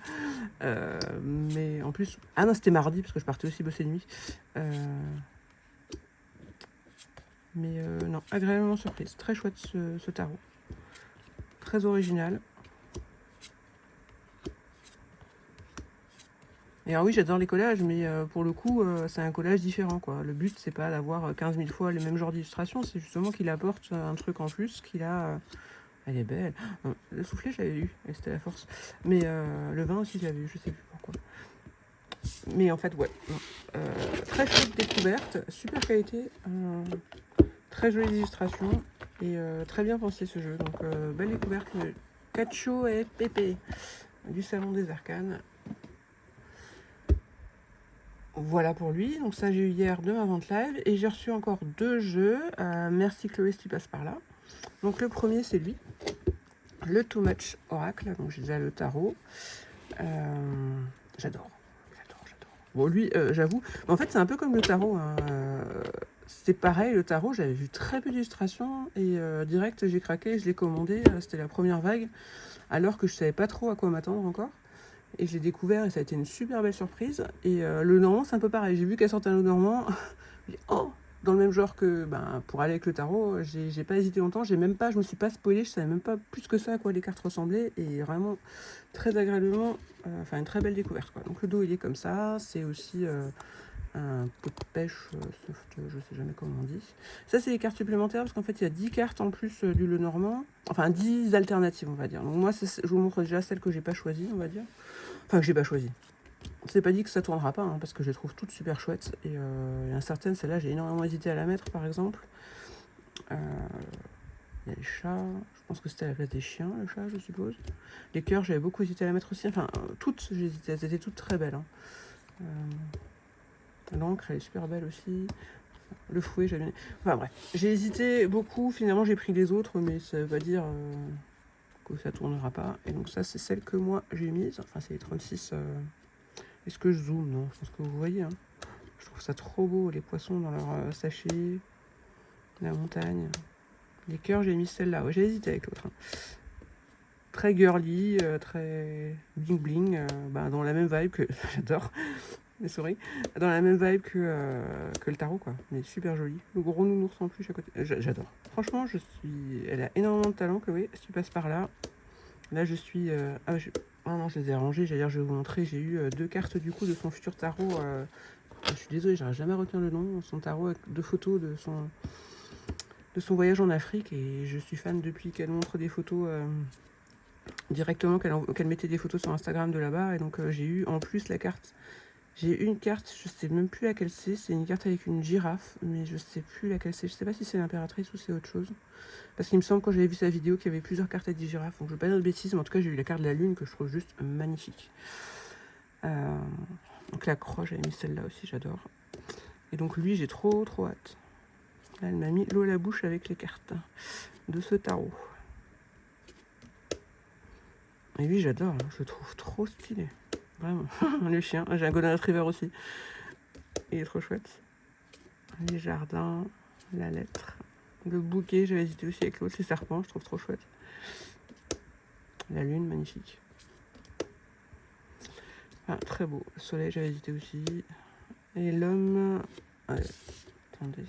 Mais en plus, ah non, c'était mardi parce que je partais aussi bosser de nuit. Mais non, agréablement surprise. Très chouette ce tarot. Très original. Et alors oui, j'adore les collages, mais pour le coup, c'est un collage différent, quoi. Le but, c'est pas d'avoir 15 000 fois le même genre d'illustration, c'est justement qu'il apporte un truc en plus, qu'il a... elle est belle. Le soufflet, je l'avais eu, et c'était la force. Mais le vin aussi, je l'avais eu, je sais plus pourquoi. Mais en fait, ouais. Très chouette découverte, super qualité, très jolies illustrations, et très bien pensé ce jeu. Donc, belle découverte, le Cacho et Pépé du Salon des Arcanes. Voilà pour lui, donc ça j'ai eu hier de ma vente live et j'ai reçu encore 2 jeux. Merci Chloé si tu passes par là. Donc le premier c'est lui, le Too Much Oracle, donc j'ai déjà le tarot. J'adore. Bon lui j'avoue, en fait c'est un peu comme le tarot, hein. C'est pareil, le tarot j'avais vu très peu d'illustrations et direct j'ai craqué, je l'ai commandé, c'était la première vague, alors que je savais pas trop à quoi m'attendre encore. Et je l'ai découvert et ça a été une super belle surprise. Et le normand, c'est un peu pareil. J'ai vu qu'elle sortait un autre normand. Oh, dans le même genre que pour aller avec le tarot, j'ai pas hésité longtemps. Je me suis pas spoilée. Je savais même pas plus que ça à quoi les cartes ressemblaient. Et vraiment très agréablement, enfin une très belle découverte, quoi. Donc le dos, il est comme ça. C'est aussi un pot de pêche soft, je sais jamais comment on dit. Ça, c'est les cartes supplémentaires parce qu'en fait, il y a 10 cartes en plus du Lenormand. Enfin, 10 alternatives, on va dire. Donc moi, je vous montre déjà celle que j'ai pas choisie, on va dire. Enfin, que j'ai pas choisi. C'est pas dit que ça tournera pas, hein, parce que je les trouve toutes super chouettes. Et il y en a certaines, celle-là, j'ai énormément hésité à la mettre, par exemple. Il y a les chats. Je pense que c'était à la place des chiens, le chat, je suppose. Les cœurs, j'avais beaucoup hésité à la mettre aussi. Enfin, toutes, j'ai hésité. Elles étaient toutes très belles. Hein. L'encre, elle est super belle aussi. Le fouet, j'avais bien... Enfin, bref. J'ai hésité beaucoup. Finalement, j'ai pris les autres, mais ça veut pas dire... que ça tournera pas. Et donc ça, c'est celle que moi j'ai mise. Enfin, c'est les 36. Est-ce que je zoome? Non, je pense que vous voyez. Hein. Je trouve ça trop beau, les poissons dans leur sachet, la montagne. Les cœurs, j'ai mis celle-là. Ouais, j'ai hésité avec l'autre. Hein. Très girly, très bling bling, dans la même vibe que... J'adore les souris. Dans la même vibe que le tarot, quoi. Mais super joli. Le gros nounours en plus à côté. J'adore. Franchement, elle a énormément de talent, Chloé. Si tu passes par là, là je suis... Ah non, je les ai rangées. J'allais dire, je vais vous montrer. J'ai eu 2 cartes du coup de son futur tarot. Je suis désolée, j'arrive jamais à retenir le nom. Son tarot avec 2 photos de son voyage en Afrique. Et je suis fan depuis qu'elle montre des photos directement, qu'elle mettait des photos sur Instagram de là-bas. Et donc j'ai eu en plus la carte. J'ai eu une carte, je sais même plus laquelle c'est. C'est une carte avec une girafe, mais je sais plus laquelle c'est. Je sais pas si c'est l'impératrice ou c'est autre chose. Parce qu'il me semble, quand j'avais vu sa vidéo, qu'il y avait plusieurs cartes avec des girafes. Donc je ne vais pas dire de bêtises, mais en tout cas, j'ai eu la carte de la lune que je trouve juste magnifique. Donc la croix, j'avais mis celle-là aussi, j'adore. Et donc lui, j'ai trop hâte. Là, elle m'a mis l'eau à la bouche avec les cartes de ce tarot. Et lui, j'adore, hein, je le trouve trop stylé. Vraiment. Le chien, j'ai un golden retriever aussi. Il est trop chouette. Les jardins, la lettre. Le bouquet, j'avais hésité aussi avec l'autre, les serpents, je trouve trop chouette. La lune, magnifique. Ah, très beau. Le soleil, j'avais hésité aussi. Et l'homme... Allez, attendez,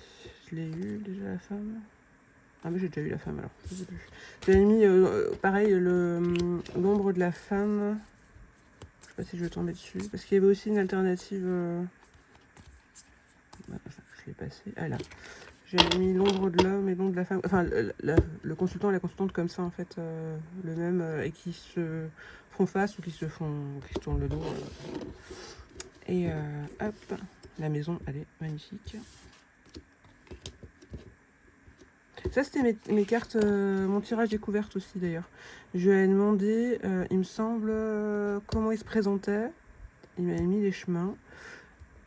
je l'ai eu déjà la femme. Ah mais j'ai déjà eu la femme alors, je sais plus. J'avais mis, pareil, l'ombre de la femme. Je sais pas si je vais tomber dessus. Parce qu'il y avait aussi une alternative... Je l'ai passé. Ah là. J'ai mis l'ombre de l'homme et l'ombre de la femme. Enfin, le consultant et la consultante comme ça, en fait, le même, et qui se font face ou qui se tournent le dos. Et hop, la maison, elle est magnifique. Ça, c'était mes cartes, mon tirage découverte aussi, d'ailleurs. Je lui ai demandé, il me semble, comment il se présentait. Il m'avait mis les chemins.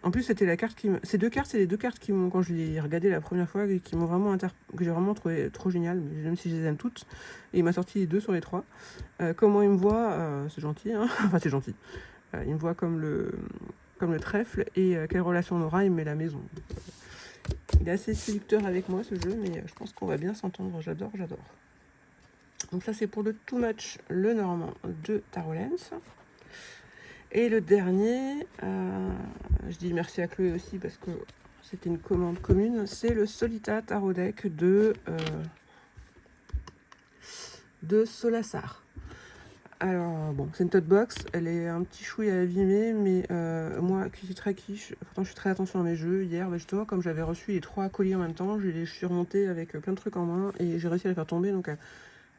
En plus, c'était la carte qui Ces 2 cartes, c'est les 2 cartes qui m'ont, quand je les ai regardées la première fois, qui m'ont vraiment que j'ai vraiment trouvé trop génial, même si je les aime toutes. Et il m'a sorti les 2 sur les 3. Comment il me voit, c'est gentil, hein. Enfin, c'est gentil. Il me voit comme comme le trèfle, et quelle relation on aura, il me met la maison. Il est assez séducteur avec moi ce jeu, mais je pense qu'on va bien s'entendre, j'adore. Donc ça c'est pour le Too Much, le normand de Tarot Lens. Et le dernier, je dis merci à Chloé aussi parce que c'était une commande commune, c'est le Solita Tarot Deck de Solassar. Alors bon, c'est une tote box, elle est un petit chouille à abîmer, mais moi qui suis très quiche, pourtant je suis très attention à mes jeux. Hier, justement, comme j'avais reçu les 3 colis en même temps, je les suis remontée avec plein de trucs en main et j'ai réussi à les faire tomber, donc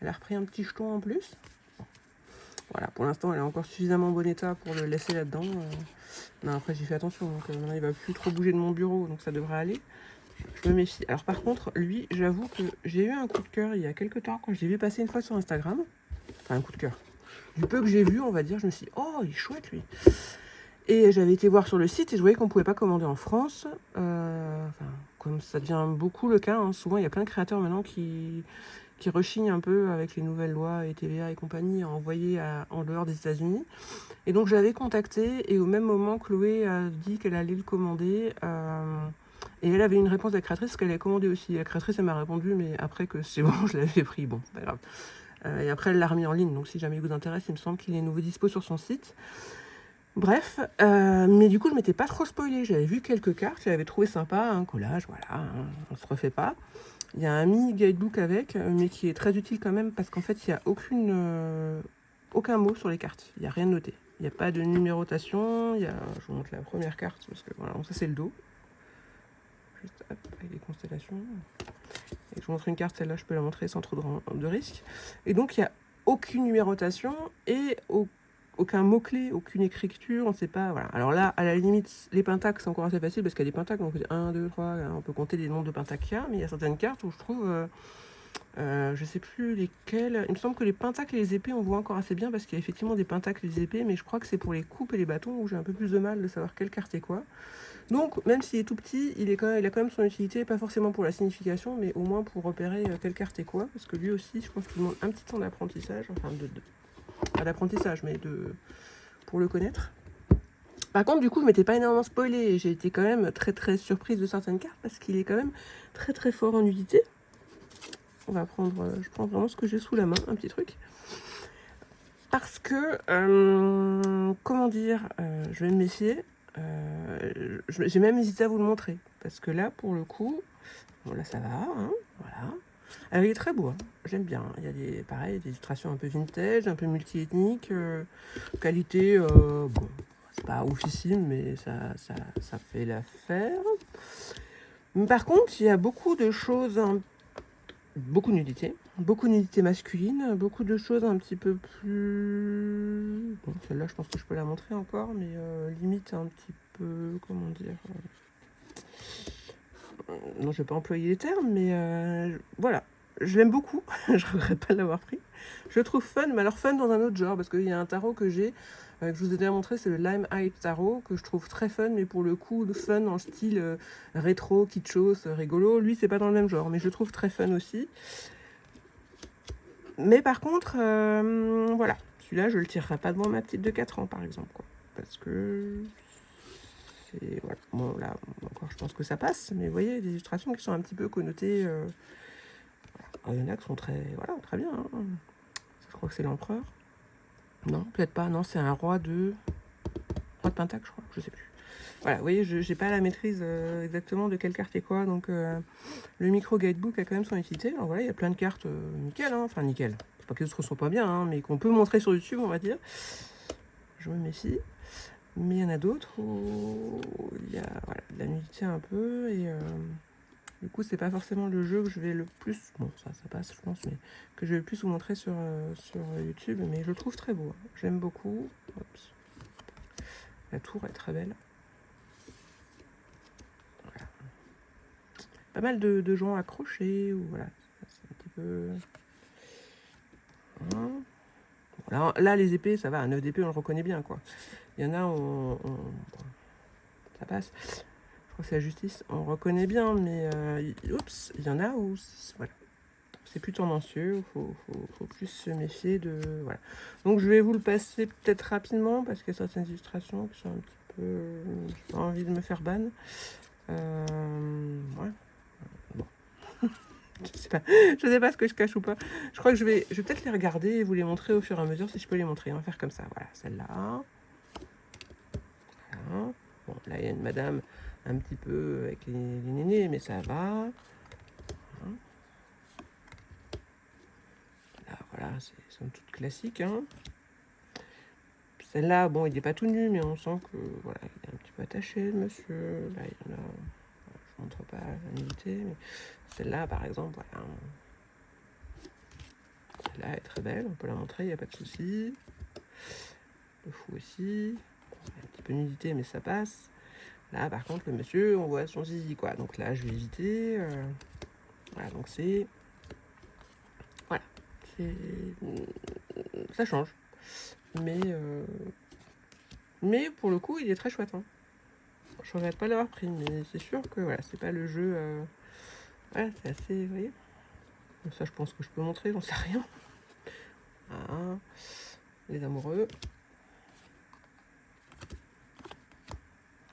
elle a repris un petit jeton en plus. Voilà, pour l'instant, elle est encore suffisamment bon état pour le laisser là-dedans. Non, après, j'y fais attention, donc maintenant, il va plus trop bouger de mon bureau, donc ça devrait aller. Je me méfie. Alors, par contre, lui, j'avoue que j'ai eu un coup de cœur il y a quelques temps, quand je l'ai vu passer une fois sur Instagram. Enfin, un coup de cœur. Du peu que j'ai vu, on va dire, je me suis dit, oh, il est chouette, lui. Et j'avais été voir sur le site et je voyais qu'on ne pouvait pas commander en France. Comme ça devient beaucoup le cas, hein. Souvent, il y a plein de créateurs maintenant qui rechignent un peu avec les nouvelles lois et TVA et compagnie à envoyer en dehors des États-Unis. Et donc j'avais contacté et au même moment Chloé a dit qu'elle allait le commander et elle avait une réponse de la créatrice qu'elle avait commandé aussi. La créatrice elle m'a répondu mais après que c'est bon je l'avais pris, bon c'est pas grave. Et après elle l'a remis en ligne, donc si jamais il vous intéresse il me semble qu'il est nouveau dispo sur son site. Bref, mais du coup je m'étais pas trop spoilée, j'avais vu quelques cartes, j'avais trouvé sympa, un collage, voilà, hein, on se refait pas. Il y a un mini guidebook avec, mais qui est très utile quand même parce qu'en fait, il n'y a aucun mot sur les cartes. Il n'y a rien noté. Il n'y a pas de numérotation. Je vous montre la première carte parce que voilà, donc ça c'est le dos. Juste hop, avec les constellations. Et je vous montre une carte, celle-là, je peux la montrer sans trop de risque. Et donc, il n'y a aucune numérotation et aucun mot-clé, aucune écriture, on ne sait pas. Voilà. Alors là, à la limite, les pentacles, c'est encore assez facile parce qu'il y a des pentacles, donc 1, 2, 3, on peut compter les nombres de pentacles qu'il y a, mais il y a certaines cartes où je trouve, je ne sais plus lesquelles. Il me semble que les pentacles et les épées, on voit encore assez bien parce qu'il y a effectivement des pentacles et des épées, mais je crois que c'est pour les coupes et les bâtons où j'ai un peu plus de mal de savoir quelle carte est quoi. Donc, même s'il est tout petit, il a quand même son utilité, pas forcément pour la signification, mais au moins pour repérer quelle carte est quoi, parce que lui aussi, je pense qu'il demande un petit temps d'apprentissage, enfin pas d'apprentissage, mais pour le connaître. Par contre, du coup, je m'étais pas énormément spoilée, et j'ai été quand même très très surprise de certaines cartes, parce qu'il est quand même très très fort en utilité. On va prendre, je prends vraiment ce que j'ai sous la main, un petit truc. Parce que, comment dire, je vais me méfier. J'ai même hésité à vous le montrer. Parce que là, pour le coup, bon là ça va, hein, voilà. Alors, il est très beau, hein, j'aime bien. Il y a des illustrations un peu vintage, un peu multi-ethniques, qualité, bon, c'est pas oufissime, mais ça fait l'affaire. Par contre, il y a beaucoup de choses, beaucoup de nudité masculine, beaucoup de choses un petit peu plus... Bon, celle-là, je pense que je peux la montrer encore, mais limite un petit peu, comment dire... non, je vais pas employer les termes, mais voilà. Je l'aime beaucoup, je regrette pas de l'avoir pris. Je le trouve fun, mais alors fun dans un autre genre, parce qu'il y a un tarot que j'ai, que je vous ai déjà montré, c'est le Lime Hype Tarot, que je trouve très fun, mais pour le coup, le fun en style rétro, kitschos, rigolo. Lui, c'est pas dans le même genre, mais je le trouve très fun aussi. Mais par contre, voilà, celui-là, je le tirerai pas devant ma petite de 4 ans, par exemple, quoi. Parce que... Voilà. Bon, là, encore, je pense que ça passe, mais vous voyez, des illustrations qui sont un petit peu connotées... il y en a qui sont très, voilà, très bien. Hein. Je crois que c'est l'empereur. Non, peut-être pas. Non, c'est un roi de pentacle, je crois. Je sais plus. Voilà, vous voyez, je n'ai pas la maîtrise exactement de quelle carte est quoi. Donc, le micro guidebook a quand même son utilité. Alors voilà, il y a plein de cartes nickel. Hein. Enfin, nickel. C'est pas que les autres ne sont pas bien, hein, mais qu'on peut montrer sur YouTube, on va dire. Je me méfie. Mais il y en a d'autres où il y a voilà, de la nudité un peu et... du coup, c'est pas forcément le jeu que je vais le plus... Bon, ça passe, je pense, mais que je vais le plus vous montrer sur YouTube. Mais je le trouve très beau. Hein. J'aime beaucoup. Oups. La tour est très belle. Voilà. Pas mal de gens accrochés. Ou voilà, c'est un petit peu... Hein. Bon, là, les épées, ça va. Un 9 d'épée, on le reconnaît bien, quoi. Il y en a, ça passe. Je crois que c'est la justice. On reconnaît bien, mais... oups, il y en a où... Voilà. C'est plus tendancieux, faut plus se méfier de... Voilà. Donc je vais vous le passer peut-être rapidement, parce qu'il y a certaines illustrations qui sont un petit peu... j'ai pas envie de me faire ban. Ouais. Bon. Je sais pas ce que je cache ou pas. Je crois que je vais peut-être les regarder et vous les montrer au fur et à mesure si je peux les montrer. On va faire comme ça. Voilà, celle-là. Voilà. Bon, là, il y a une madame un petit peu avec les nénés, mais ça va. Là, voilà, c'est somme toute classique. Hein. Celle-là, bon, il n'est pas tout nu, mais on sent que voilà, il est un petit peu attaché, le monsieur. Là, il y en a. Je ne montre pas la nudité, mais celle-là, par exemple, voilà. Celle-là est très belle, on peut la montrer, il n'y a pas de souci. Le fou aussi. Un petit peu de nudité, mais ça passe. Là, par contre, le monsieur, on voit son zizi, quoi. Donc là, je vais éviter. Voilà, donc c'est... Voilà. Ça change. Mais pour le coup, il est très chouette. Hein. Je regrette pas l'avoir pris, mais c'est sûr que voilà, c'est pas le jeu... Voilà, c'est assez... Vous voyez. Donc ça, je pense que je peux montrer, j'en sais rien. Voilà. Les amoureux.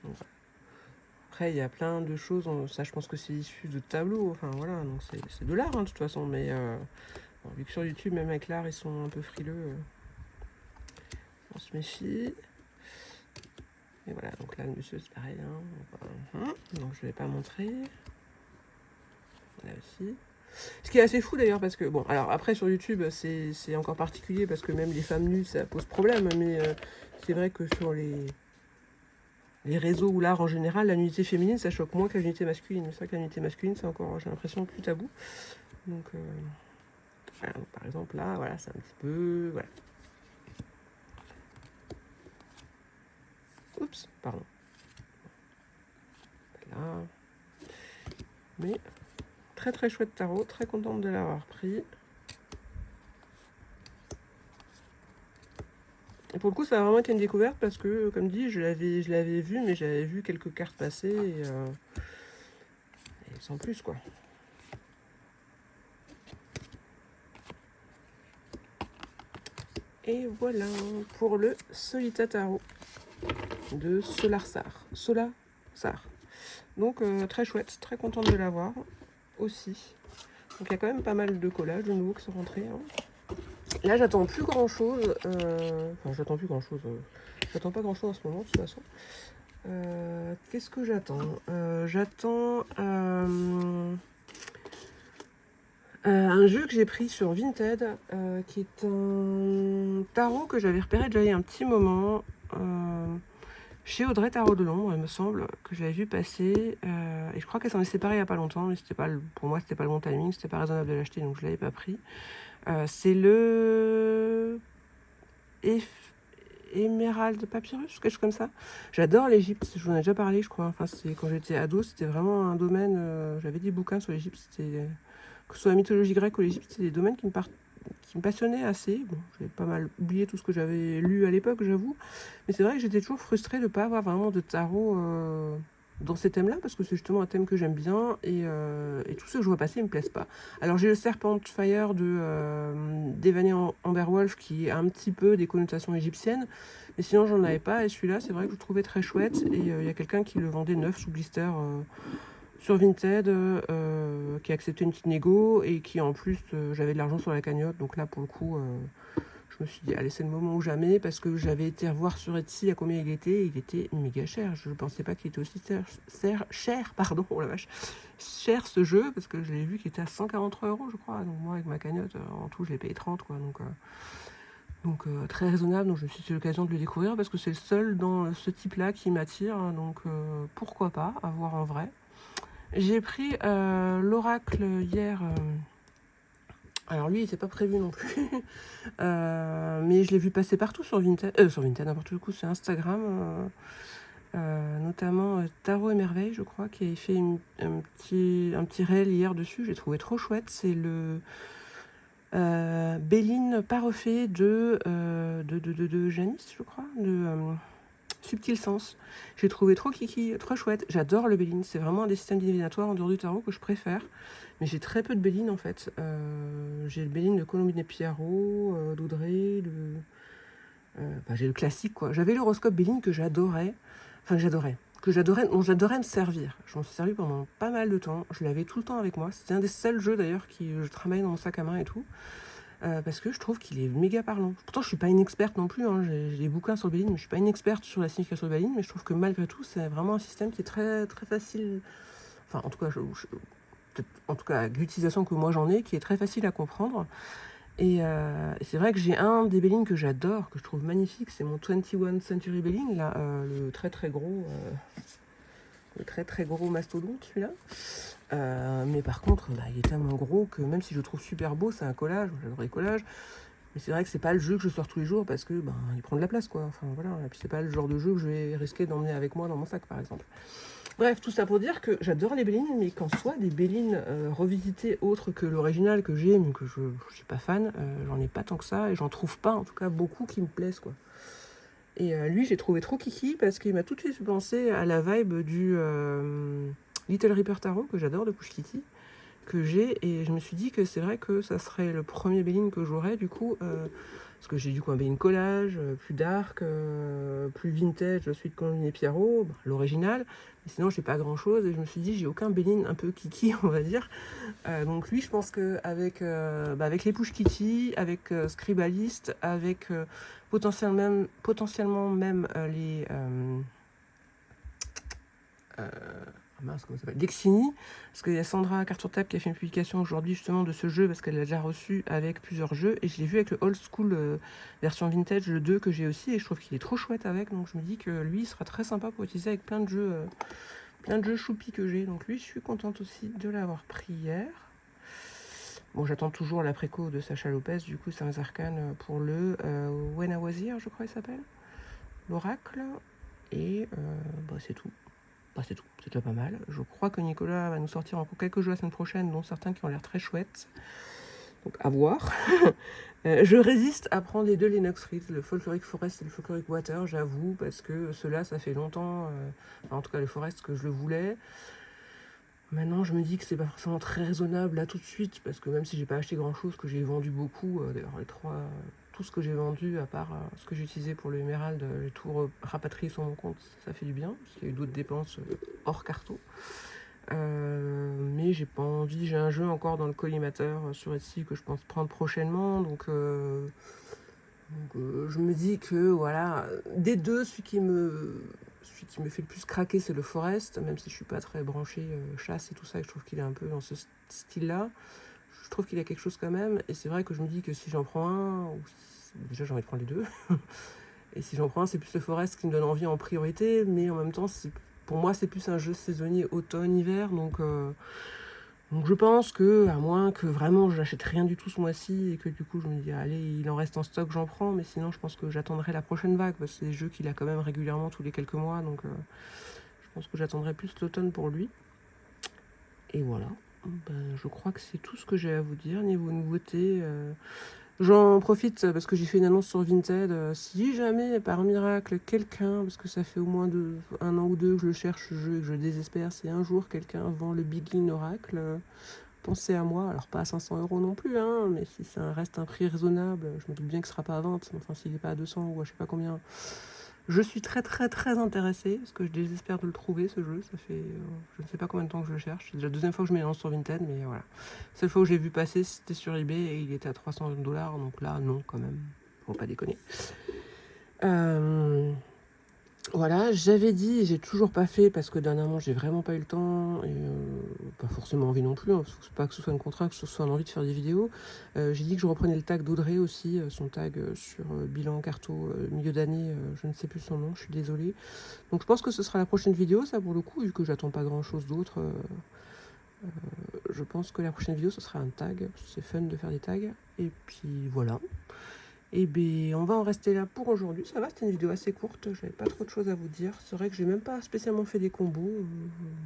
Donc, voilà. Après, il y a plein de choses, ça je pense que c'est issu de tableaux, enfin voilà, donc c'est de l'art hein, de toute façon, mais bon, vu que sur YouTube, même avec l'art, ils sont un peu frileux, on se méfie. Et voilà, donc là, le monsieur, c'est pareil, hein, donc je ne vais pas montrer. Là aussi. Ce qui est assez fou d'ailleurs, parce que, bon, alors après sur YouTube, c'est encore particulier, parce que même les femmes nues, ça pose problème, mais c'est vrai que sur les réseaux ou l'art en général, la nudité féminine, ça choque moins que la nudité masculine. C'est vrai que la nudité masculine, c'est encore, j'ai l'impression, plus tabou. Donc, voilà, donc, par exemple, là, voilà, c'est un petit peu... Voilà. Oups, pardon. Là. Mais, très très chouette tarot, très contente de l'avoir pris. Et pour le coup, ça a vraiment été une découverte parce que, comme dit, je l'avais vu, mais j'avais vu quelques cartes passer et sans plus, quoi. Et voilà pour le Solita Tarot de Solarsar. Donc, très chouette, très contente de l'avoir aussi. Donc, il y a quand même pas mal de collages de nouveaux qui sont rentrés. Hein. Là, j'attends plus grand chose. Enfin, j'attends plus grand chose. J'attends pas grand chose en ce moment, de toute façon. Qu'est-ce que j'attends J'attends un jeu que j'ai pris sur Vinted, qui est un tarot que j'avais repéré déjà il y a un petit moment. Chez Audrey Tarot de Londres, il me semble, que j'avais vu passer. Et je crois qu'elle s'en est séparée il n'y a pas longtemps, mais pour moi, c'était pas le bon timing, c'était pas raisonnable de l'acheter, donc je ne l'avais pas pris. C'est le Émeraude Papyrus, quelque chose comme ça. J'adore l'Égypte, je vous en ai déjà parlé, je crois. Enfin, quand j'étais ado, c'était vraiment un domaine. J'avais des bouquins sur l'Égypte, que ce soit la mythologie grecque ou l'Égypte, c'est des domaines qui me passionnaient assez. Bon, j'ai pas mal oublié tout ce que j'avais lu à l'époque, j'avoue. Mais c'est vrai que j'étais toujours frustrée de ne pas avoir vraiment de tarot dans ces thèmes-là, parce que c'est justement un thème que j'aime bien, et tout ce que je vois passer ne me plaise pas. Alors j'ai le Serpent Fire d'Evany Amberwolf, qui a un petit peu des connotations égyptiennes, mais sinon j'en avais pas, et celui-là c'est vrai que je le trouvais très chouette, et il y a quelqu'un qui le vendait neuf sous blister sur Vinted, qui a accepté une petite négo, et qui en plus, j'avais de l'argent sur la cagnotte, donc là pour le coup... je me suis dit, allez, c'est le moment ou jamais, parce que j'avais été revoir sur Etsy à combien il était méga cher. Je ne pensais pas qu'il était aussi cher, pardon, oh la vache, cher ce jeu, parce que je l'ai vu qu'il était à 143 €, je crois. Donc moi, avec ma cagnotte, en tout, je l'ai payé 30, quoi. Donc très raisonnable, donc je me suis dit, c'est l'occasion de le découvrir, parce que c'est le seul dans ce type-là qui m'attire, hein, donc pourquoi pas, à voir en vrai. J'ai pris l'oracle hier... Alors lui, il n'était pas prévu non plus, mais je l'ai vu passer partout sur Vinted, n'importe quoi, c'est Instagram, notamment Tarot et Merveille, je crois, qui avait fait un petit réel hier dessus, j'ai trouvé trop chouette, c'est le Béline pas refait de Janice, je crois, Subtil Sens. J'ai trouvé trop kiki, trop chouette. J'adore le Béline, c'est vraiment un des systèmes divinatoires en dehors du tarot que je préfère. Mais j'ai très peu de Béline en fait. J'ai le Béline de Colombine et Pierrot, d'Audrey, j'ai le classique quoi. J'avais l'horoscope Béline que j'adorais. enfin que j'adorais, dont j'adorais me servir. Je m'en suis servi pendant pas mal de temps, je l'avais tout le temps avec moi. C'était un des seuls jeux d'ailleurs qui je travaille dans mon sac à main et tout, parce que je trouve qu'il est méga parlant. Pourtant je suis pas une experte non plus, hein. J'ai des bouquins sur le Béline, mais je suis pas une experte sur la signification de Béline, mais je trouve que malgré tout c'est vraiment un système qui est très, très facile, enfin en tout cas, en tout cas l'utilisation que moi j'en ai, qui est très facile à comprendre. Et c'est vrai que j'ai un des Béline que j'adore, que je trouve magnifique, c'est mon 21 Century Béline, là, le très très gros mastodonte celui-là. Mais par contre, bah, il est tellement gros que même si je le trouve super beau, c'est un collage, j'adore les collages. Mais c'est vrai que c'est pas le jeu que je sors tous les jours parce que ben, il prend de la place, quoi. Enfin voilà, et puis c'est pas le genre de jeu que je vais risquer d'emmener avec moi dans mon sac, par exemple. Bref, tout ça pour dire que j'adore les Bélines, mais qu'en soit des Bélines revisitées autres que l'original que j'ai, mais que je suis pas fan, j'en ai pas tant que ça, et j'en trouve pas, en tout cas, beaucoup qui me plaisent, quoi. Et lui, j'ai trouvé trop kiki parce qu'il m'a tout de suite fait penser à la vibe du Little Ripper Tarot, que j'adore, de Push Kitty, que j'ai, et je me suis dit que c'est vrai que ça serait le premier Béline que j'aurais, du coup, parce que j'ai du coup un Béline collage, plus dark, plus vintage, suite Colombier et Pierrot, bah, l'original, mais sinon j'ai pas grand chose, et je me suis dit j'ai aucun Béline un peu kiki, on va dire. Donc lui, je pense qu'avec avec les Push Kitty, avec Scribalist, avec potentiellement même les mince, comment ça s'appelle, Lexini, parce qu'il y a Sandra Cartourtap qui a fait une publication aujourd'hui justement de ce jeu, parce qu'elle l'a déjà reçu avec plusieurs jeux, et je l'ai vu avec le Old School version vintage, le 2 que j'ai aussi, et je trouve qu'il est trop chouette avec, donc je me dis que lui il sera très sympa pour utiliser avec plein de jeux choupis que j'ai, donc lui je suis contente aussi de l'avoir pris hier. Bon, j'attends toujours la préco de Sacha Lopez, du coup c'est un arcanes pour le When I Was Here, je crois il s'appelle, l'oracle, et bah, c'est tout. Bah, c'est tout, c'est déjà pas mal. Je crois que Nicolas va nous sortir encore quelques jeux la semaine prochaine, dont certains qui ont l'air très chouettes. Donc à voir. Je résiste à prendre les deux Lennox Fritz, le Folkloric Forest et le Folkloric Water, j'avoue, parce que ceux-là, ça fait longtemps, en tout cas le Forest, que je le voulais. Maintenant, je me dis que c'est pas forcément très raisonnable là tout de suite, parce que même si j'ai pas acheté grand-chose, que j'ai vendu beaucoup, d'ailleurs tout ce que j'ai vendu, à part ce que j'ai utilisé pour le Emerald, j'ai tout rapatrié sur mon compte, ça fait du bien, parce qu'il y a eu d'autres dépenses hors carto. Mais j'ai pas envie, j'ai un jeu encore dans le collimateur sur Etsy que je pense prendre prochainement, donc je me dis que voilà, des deux, celui qui me fait le plus craquer, c'est le Forest, même si je suis pas très branchée chasse et tout ça, et je trouve qu'il est un peu dans ce style-là. Je trouve qu'il a quelque chose quand même, et c'est vrai que je me dis que si j'en prends un, déjà j'ai envie de prendre les deux, et si j'en prends un, c'est plus le Forest qui me donne envie en priorité, mais en même temps, pour moi, c'est plus un jeu saisonnier automne-hiver, donc je pense que, à moins que vraiment je n'achète rien du tout ce mois-ci et que du coup je me dis allez, il en reste en stock, j'en prends, mais sinon je pense que j'attendrai la prochaine vague, parce que c'est des jeux qu'il a quand même régulièrement tous les quelques mois, donc je pense que j'attendrai plus l'automne pour lui. Et voilà, je crois que c'est tout ce que j'ai à vous dire niveau nouveautés. J'en profite parce que j'ai fait une annonce sur Vinted. Si jamais, par miracle, quelqu'un, parce que ça fait au moins un an ou deux que je le cherche ce jeu et que je désespère, si un jour quelqu'un vend le Begin Oracle, pensez à moi. Alors pas à 500 € non plus, hein, mais si ça reste un prix raisonnable, je me doute bien que ce sera pas à 20, mais enfin s'il n'est pas à 200 ou à je sais pas combien. Je suis très très très intéressée, parce que je désespère de le trouver ce jeu, ça fait je ne sais pas combien de temps que je le cherche, c'est déjà la deuxième fois que je mets l'annonce sur Vinted, mais voilà. La seule fois où je l'ai vu passer, c'était sur eBay et il était à 300 $, donc là non quand même, faut pas déconner. Voilà, j'avais dit, j'ai toujours pas fait parce que dernièrement j'ai vraiment pas eu le temps et pas forcément envie non plus, hein, faut pas que ce soit une contrainte, que ce soit une envie de faire des vidéos. J'ai dit que je reprenais le tag d'Audrey aussi, son tag sur bilan carto milieu d'année, je ne sais plus son nom, je suis désolée. Donc je pense que ce sera la prochaine vidéo, ça pour le coup, vu que j'attends pas grand chose d'autre. Je pense que la prochaine vidéo ce sera un tag, c'est fun de faire des tags. Et puis voilà. Et bien, on va en rester là pour aujourd'hui. Ça va, c'était une vidéo assez courte, j'avais pas trop de choses à vous dire. C'est vrai que j'ai même pas spécialement fait des combos.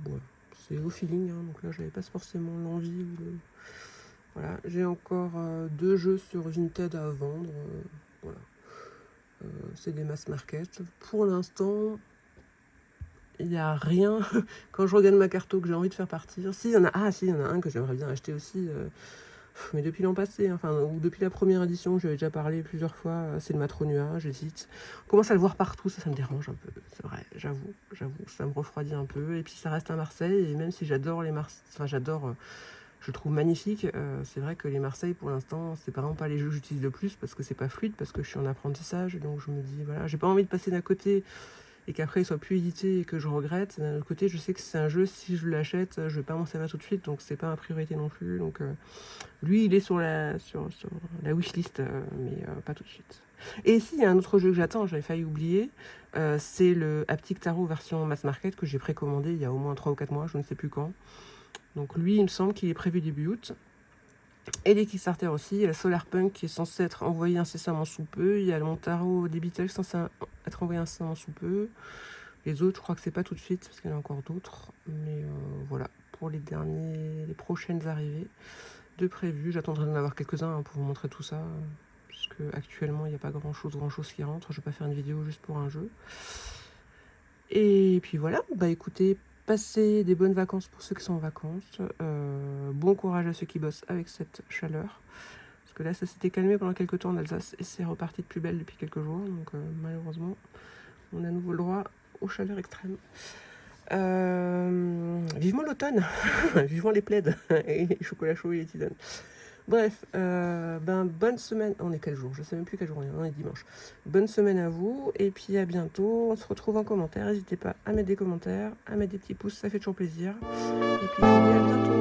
Voilà. C'est au feeling, hein, donc là j'avais pas forcément l'envie. Voilà, j'ai encore 2 jeux sur Vinted à vendre. Voilà. C'est des mass market. Pour l'instant, il n'y a rien. Quand je regarde ma carto que j'ai envie de faire partir. Si, il y en a un que j'aimerais bien acheter aussi. Mais depuis l'an passé, enfin, ou depuis la première édition, j'avais déjà parlé plusieurs fois, c'est le Matronua, j'hésite. On commence à le voir partout, ça me dérange un peu, c'est vrai, j'avoue, ça me refroidit un peu. Et puis ça reste à Marseille, et même si j'adore les Marseillais, enfin j'adore, je trouve magnifique, c'est vrai que les Marseille, pour l'instant, c'est vraiment pas les jeux que j'utilise le plus, parce que c'est pas fluide, parce que je suis en apprentissage, donc je me dis, voilà, j'ai pas envie de passer d'un côté et qu'après il soit plus édité et que je regrette. D'un autre côté, je sais que c'est un jeu, si je l'achète, je vais pas m'en servir tout de suite, donc c'est pas ma priorité non plus. Donc lui, il est sur la wishlist, mais pas tout de suite. Et si, il y a un autre jeu que j'attends, j'avais failli oublier, c'est le Haptic Tarot version mass market que j'ai précommandé il y a au moins 3 ou 4 mois, je ne sais plus quand. Donc lui, il me semble qu'il est prévu début août. Et les Kickstarter aussi, il y a la Solar Punk qui est censée être envoyée incessamment sous peu, il y a le Montaro des Beatles censé être envoyé incessamment sous peu. Les autres, je crois que c'est pas tout de suite, parce qu'il y en a encore d'autres. Mais voilà, pour les prochaines arrivées de prévues. J'attendrai d'en avoir quelques-uns pour vous montrer tout ça, puisque actuellement, il n'y a pas grand-chose qui rentre. Je vais pas faire une vidéo juste pour un jeu. Et puis voilà, bah écoutez, passez des bonnes vacances pour ceux qui sont en vacances. Bon courage à ceux qui bossent avec cette chaleur. Parce que là, ça s'était calmé pendant quelques temps en Alsace et c'est reparti de plus belle depuis quelques jours. Donc malheureusement, on a à nouveau le droit aux chaleurs extrêmes. Vivement l'automne, vivement les plaids, et les chocolats chauds et les tisanes. Bref, bonne semaine. On est quel jour? Je sais même plus quel jour on est. On est dimanche. Bonne semaine à vous et puis à bientôt. On se retrouve en commentaire. N'hésitez pas à mettre des commentaires, à mettre des petits pouces, ça fait toujours plaisir. Et puis je vous dis à bientôt.